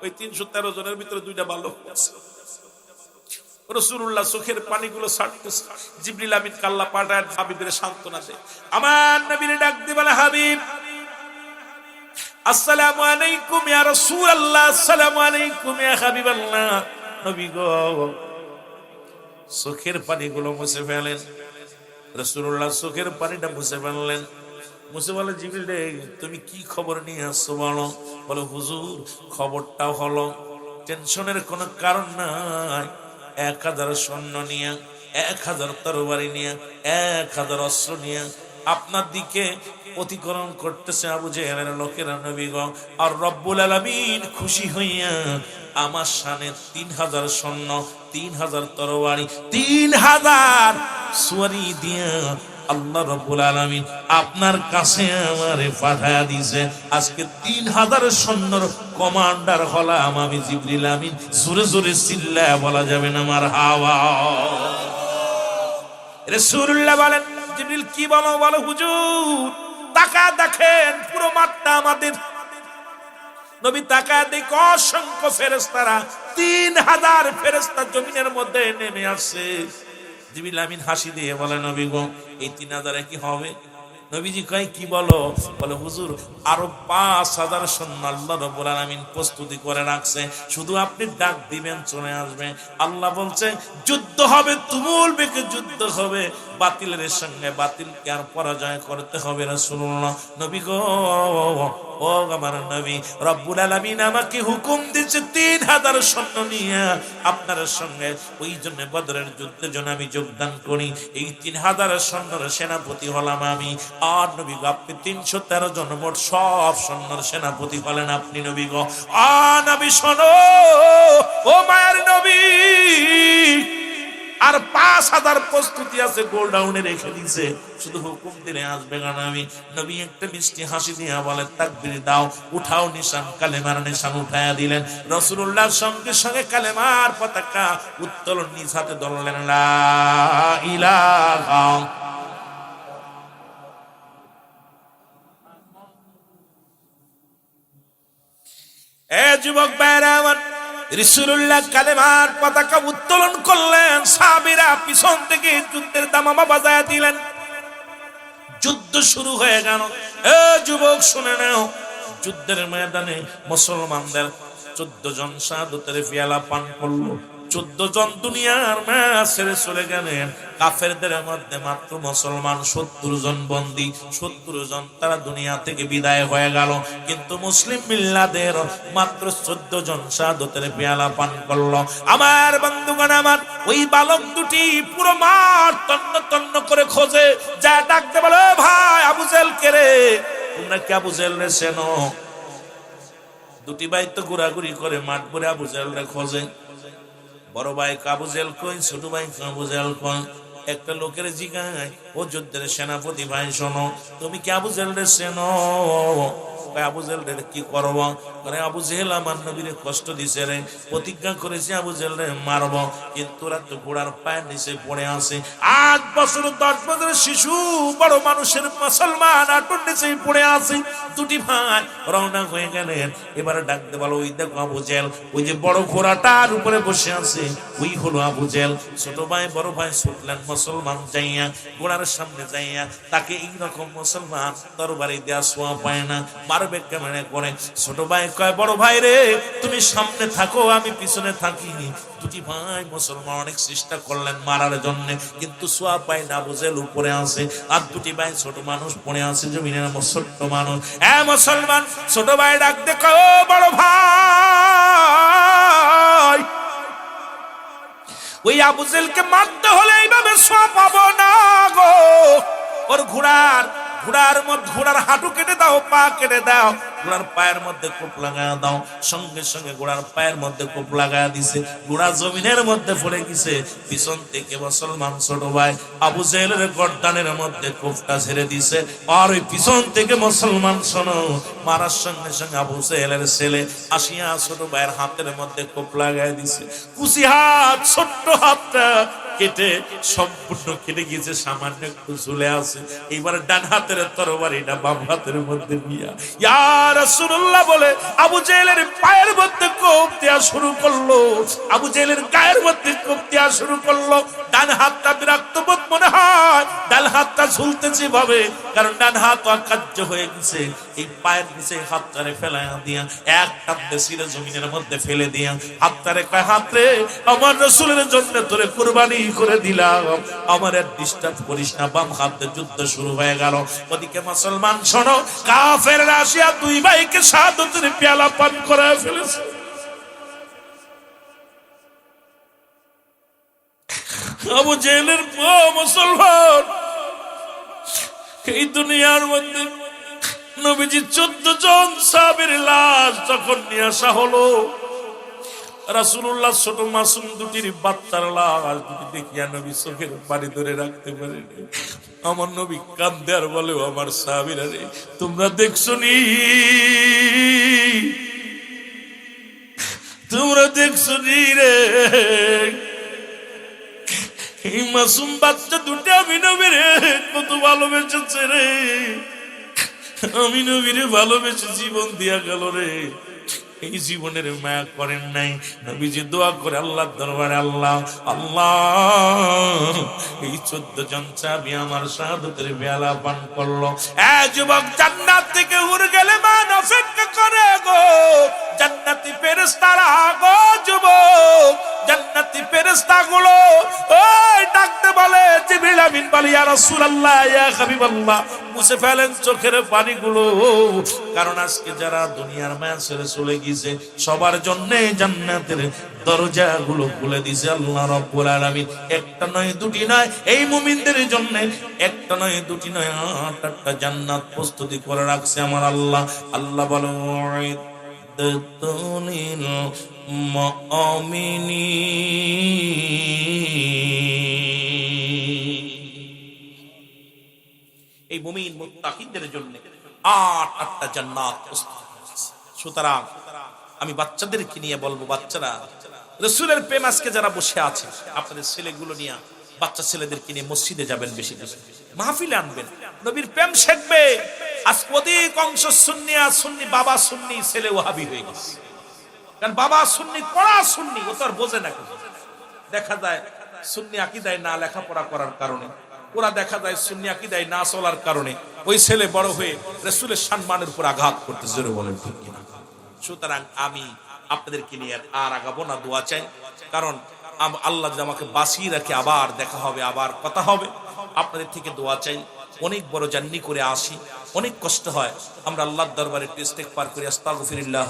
ওই ৩১৩ জনের ভিতরে দুইটা বালক আছে। রাসূলুল্লাহ চোখের পানিগুলো ছাড়তেছে। জিবরিল আমিন আল্লাহ পাঠায় হাবিবের সান্ত্বনা দেয়। আমার নবীর ডাক দিয়ে বলে, হাবিব আসসালামু আলাইকুম ইয়া রাসূলুল্লাহ, আসসালামু আলাইকুম ইয়া হাবিবাল্লাহ। নবী গো চোখের পানিগুলো মুছে ফেলেন। রাসূলুল্লাহ চোখের পানিটা মুছে ফেললেন। মুছে বলে, জিবরিল রে তুমি কি খবর নিয়ে আসছো বলো? বলে, হুজুর খবরটা হলো টেনশনের কোনো কারণ নাই, ১,০০০ সৈন্য নিয়ে, ১,০০০ তরবারি নিয়ে, ১,০০০ অস্ত্র নিয়ে আপনার দিকে অতিক্রম করতেছে আবু জেহেলের লোকেরা। নবী গো আর রব্বুল আলামিন খুশি হইয়া আমার শানে ৩,০০০ সৈন্য, ৩,০০০ তরবারি, ৩,০০০ সুয়ারি দিয়া আল্লাহ রব্বুল আলামিন আপনার কাছে আমারে পাঠায়া দিয়েছে। আজকে ৩,০০০ সৈন্যর কমান্ডার হলাম আমি জিবরিল আমিন। জোরে জোরে চিল্লায়া বলা যাবে না মারহাবা। রাসূলুল্লাহ বলেন, জিবরিল কি বলো? বলো হুজুর তাকা দেখেন পুরো মাঠটা আমাদের। নবী তাকা দেখে অসংখ্য ফেরেশতারা, ৩,০০০ ফেরেশতা জমিনের মধ্যে নেমে আসছে। জিবরিল আমিন হাসি দিয়ে বলে, নবী গো এই ৩,০০০ কি হবে? নবীজি কয় কি বলো? বলে, হুজুর আরো ৫,০০০ সৈন্য আল্লাহ রাব্বুল আলামিন প্রস্তুতি করে রাখছে, শুধু আপনি ডাক দিবেন চলে আসবে। আল্লাহ বলছে যুদ্ধ হবে, তুমুল বেগে যুদ্ধ হবে, বাতিলের সঙ্গে বাতিলকে আর পরাজয় করতে হবে। রাসূলুল্লাহ নবী গো ও আমার নবী, রব্বুল আলামিন আমাকে হুকুম দিয়েছে ৩,০০০ সৈন্য নিয়ে আপনার সঙ্গে ওই জন্য বদরের যুদ্ধে যেন আমি যোগদান করি। এই ৩,০০০ সৈন্যর সেনাপতি হলাম আমি। আর নবী গো আপনি ৩১৩ জন মোট সব সৈন্যর সেনাপতি হলেন আপনি। নবী গো নবী শোনো, ও মায়ের নবী, আর ৫,০০০ প্রস্তুতি আছে, গোলডাউনে রেখে দিয়েছে, শুধু হুকুম দিলে আসবে গান। আমি নবী একটা মিষ্টি হাসি দিয়া বলে, তাকবীর দাও, উঠাও নিশান, কালেমার নিশান উঠায়া দিলেন। রাসূলুল্লাহর সঙ্গে সঙ্গে কালেমার পতাকা উত্তোলন নিজ হাতে ধরলেন, লা ইলাহা। এ যুবক ভাইরা আমার, রাসূলুল্লাহ কালেমার পতাকা উত্তোলন করলেন, সাহাবীরা পিছন থেকে যুদ্ধের দামামা বাজায়া দিলেন। যুদ্ধ শুরু হয়ে গেল। এ যুবক শুনে নাও, যুদ্ধের ময়দানে মুসলমানদের ১৪ জন শাহাদাতের পেয়ালা পান করলো। ১৪ জন দুনিয়ার মায়া ছেড়ে চলে গেলেন। কাফেরদের মধ্যে মাত্র মুসলমান ৭০ জন বন্দী, ৭০ জন তারা দুনিয়া থেকে বিদায় হয়ে গেল। কিন্তু মুসলিম মিল্লাদের মাত্র ১৪ জন শাহাদাতের পেয়ালা পান করলো। আমার বন্ধুগণ আমার, ওই বালক দুটি পুরো মাঠ তন্ন তন্ন করে খোঁজে, যা ডাকতে বলে, ভাই আবু জেহেল কে রে? তোমরা কি আবু জেহেল রে চেনো? দুটি ভাই তো ঘোরাঘুরি করে মাঠ ভরে আবু জেহেল রে খোঁজে। বড় ভাই আবু জেহেল কই, ছোট ভাই আবু জেহেল কই। একটা লোকের জিগায়, ও যুদ্ধের সেনাপতি ভাই শোনো, তুমি কি আবু জেহেল রে চেনো? আবু জেহেল রে কি করব? আবু জেহেল আমার নবীরে কষ্ট দিছে রে, প্রতিজ্ঞা করেছে আবু জেহেল রে মারব, কিন্তু ওরা তো ঘোড়ার পায়ের নিচে পড়ে আছে। ৮ বছর ১০ বছরের শিশু, বড় মানুষের মুসলমান আটুর নিচে পড়ে আছে। দুটি ভাই রওনা হয়ে গেলেন। এবারে ডাকতে বলো, ওই দেখো আবু জেহেল, ওই যে বড় ঘোড়াটার উপরে বসে আছে, ওই হলো আবু জেহেল। ছোট ভাই বড় ভাই ছুটলেন, মুসলমান যাইয়া ঘোড়ার সামনে যাইয়া তাকে এইরকম মুসলমান তরবারি দেয়া ছোঁয়া পায় না, মারবে কেমনে করে। ছোট ভাই কয়, বড় ভাই রে তুমি সামনে থাকো, আমি পিছনে থাকি। দুটি ভাই মুসলমান অনেক চেষ্টা করলেন মারার জন্য, কিন্তু ছোঁয়া পায় না। আবু জেহেল উপরে আছে, আর দুটি ভাই ছোট মানুষ পড়ে আছে জমিনের ছোট্ট মানুষ। মুসলমান ছোট ভাই ডাক দেখো, বড় ভাই ওই আবু জেহেলকে মারতে হলে এইভাবে ছোঁয়া পাবো না গো, ওর ঘোড়ার ঘোড়ার হাঁটু কেটে দাও, পা কেটে দাও, ঘোড়ার পায়ের মধ্যে কোপ লাগায় দাও। সঙ্গে সঙ্গে ঘোড়ার পায়ের মধ্যে কোপ লাগায় দিছে, ঘোড়া জমিনের মধ্যে পড়ে গেছে। পিছন থেকে মুসলমান ছোট ভাই আবু জেহেলের গর্দানের মধ্যে কোপটা ছেড়ে দিছে। আর ওই পিছন থেকে মুসলমান শোনো মারার সঙ্গে সঙ্গে আবু জেহেলের ছেলে আসিয়া ছোট ভাইয়ের হাতের মধ্যে কোপ লাগায় দিছে। কুচি হাত, ছোট্ট হাতটা কেটে সম্পূর্ণ কেটে গিয়েছে, সামান্য একটু ঝুলে আছে। এইবার ডান হাতের তরবারিটা বাম হাতের মধ্যে নিয়া ইয়া রাসূলুল্লাহ বলে আবু জেহেলের পায়ের মধ্যে কোপ দেয়া শুরু করলো, আবু জেহেলের গায়ের মধ্যে কোপ দেয়া শুরু করলো। ডান হাতটা বিরক্ত বোধ মনে হয়, ডান হাতটা ঝুলতেছে ভাবে, কারণ ডান হাত অকার্য হয়ে গেছে। এই পায়ের নিচে হাতটারে ফেলাইয়া দিয়া এক টানতে ছিঁড়ে জমিনের মধ্যে ফেলে দিয়া হাতটারে কয়, হাতরে আমার রাসূলের জন্য তোরে কুরবানি করে দিলাম, আমার আর ডিস্টার্ব করিস না। বাম হাতে যুদ্ধ শুরু হয়ে গেল। ওদিকে মুসলমান শোনো, কাফেররা আসিয়া দুই ভাইকে শাহাদাতের পেয়ালা পান করায় ফেলেছে। আবু জেহেলের মুসলমান এই দুনিয়ার মধ্যে নবীজি 14 জন সাহাবীর লাশ যখন নিয়ে আসা হলো, রাসূলুল্লাহ ছোট মাসুম দুটির বাচ্চার লাশ দুটি দেখিয়া নবী চোখের পানি ধরে রাখতে পারেন। আমার নবী কাঁদে আর বলে, আমার সাহাবীরা রে, তোমরা দেখছো নি, তোমরা দেখছো নি রে, এই মাসুম বাচ্চা দুটি আমি নবীরে কত ভালোবেসেছে রে, আমি নবীরে ভালোবেসে জীবন দিয়া গেল রে। এই জীবনের মায়া করেন নাই। নবীজি দোয়া করে আল্লাহর দরবারে, আল্লাহ আল্লাহ এই 14 জন সাহাবী আমার শাহাদাতের পেয়ালা পান করলো। যুবক, জান্নাত থেকে উড়ে গেলে মান অপেক্ষা করে গো, জান্নাতি ফেরেশতারা গো, যুবক জান্নাতি ফেরেশতাগুলো ওই ডাকতে বলে, জিবরিল আমিন বলে, ইয়া রাসূলুল্লাহ ইয়া হাবিবাল্লাহ, মুছে ফেলেন চোখের পানিগুলো, কারণ আজকে যারা দুনিয়ার মায়া ছেড়ে চলে গেছে সবার জন্য জান্নাতের দরজাগুলো খুলে দিয়েছে আল্লাহ রাব্বুল আলামিন। একটা নয় দুটি নয়, এই মুমিনদের জন্য একটা নয় দুটি নয় 8টা জান্নাত প্রস্তুতি করে রাখছে আমার আল্লাহ। আল্লাহ বলে, উইদ্দাতুলিল মুমিনিন, এই মুমিন মুত্তাকিদের জন্য 8টা জান্নাত প্রস্তুত হয়েছে। সুতরাং আমি বাচ্চাদেরকে নিয়ে বলবো, বাচ্চারা রাসূলের প্রেম আজকে যারা বসে আছে, আপনাদের ছেলেগুলো নিয়ে, বাচ্চা ছেলেদেরকে নিয়ে মসজিদে যাবেন, বেশি বেশি মাহফিলে আনবেন, নবীর প্রেম শিখবে। আজ অধিক অংশ সুন্নি, আর সুন্নি বাবা সুন্নি, ছেলে ওয়াহাবি হয়ে গেছে। কারণ বাবা সুন্নি, পড়া সুন্নি, ও তো আর বোঝে না। দেখা যায় সুন্নি আকীদায় না লেখাপড়া করার কারণে, ওরা দেখা যায় সুন্নি আকীদায় না চলার কারণে ওই ছেলে বড় হয়ে রাসূলের সম্মানের উপর আঘাত করতে জোরে বলেন ঠিক কিনা। সুতরাং আমি আপনাদেরকে নিয়ে আর আগাবো না, দোয়া চাই, কারণ আল্লাহ যদি আমাকে বাঁচিয়ে রাখে আবার দেখা হবে, আবার কথা হবে। আপনাদের থেকে দোয়া চাই। অনেক বড় জার্নি করে আসি, অনেক কষ্ট হয়, আমরা আল্লাহর দরবারে ইস্তেগফার করি, আস্তাগফিরুল্লাহ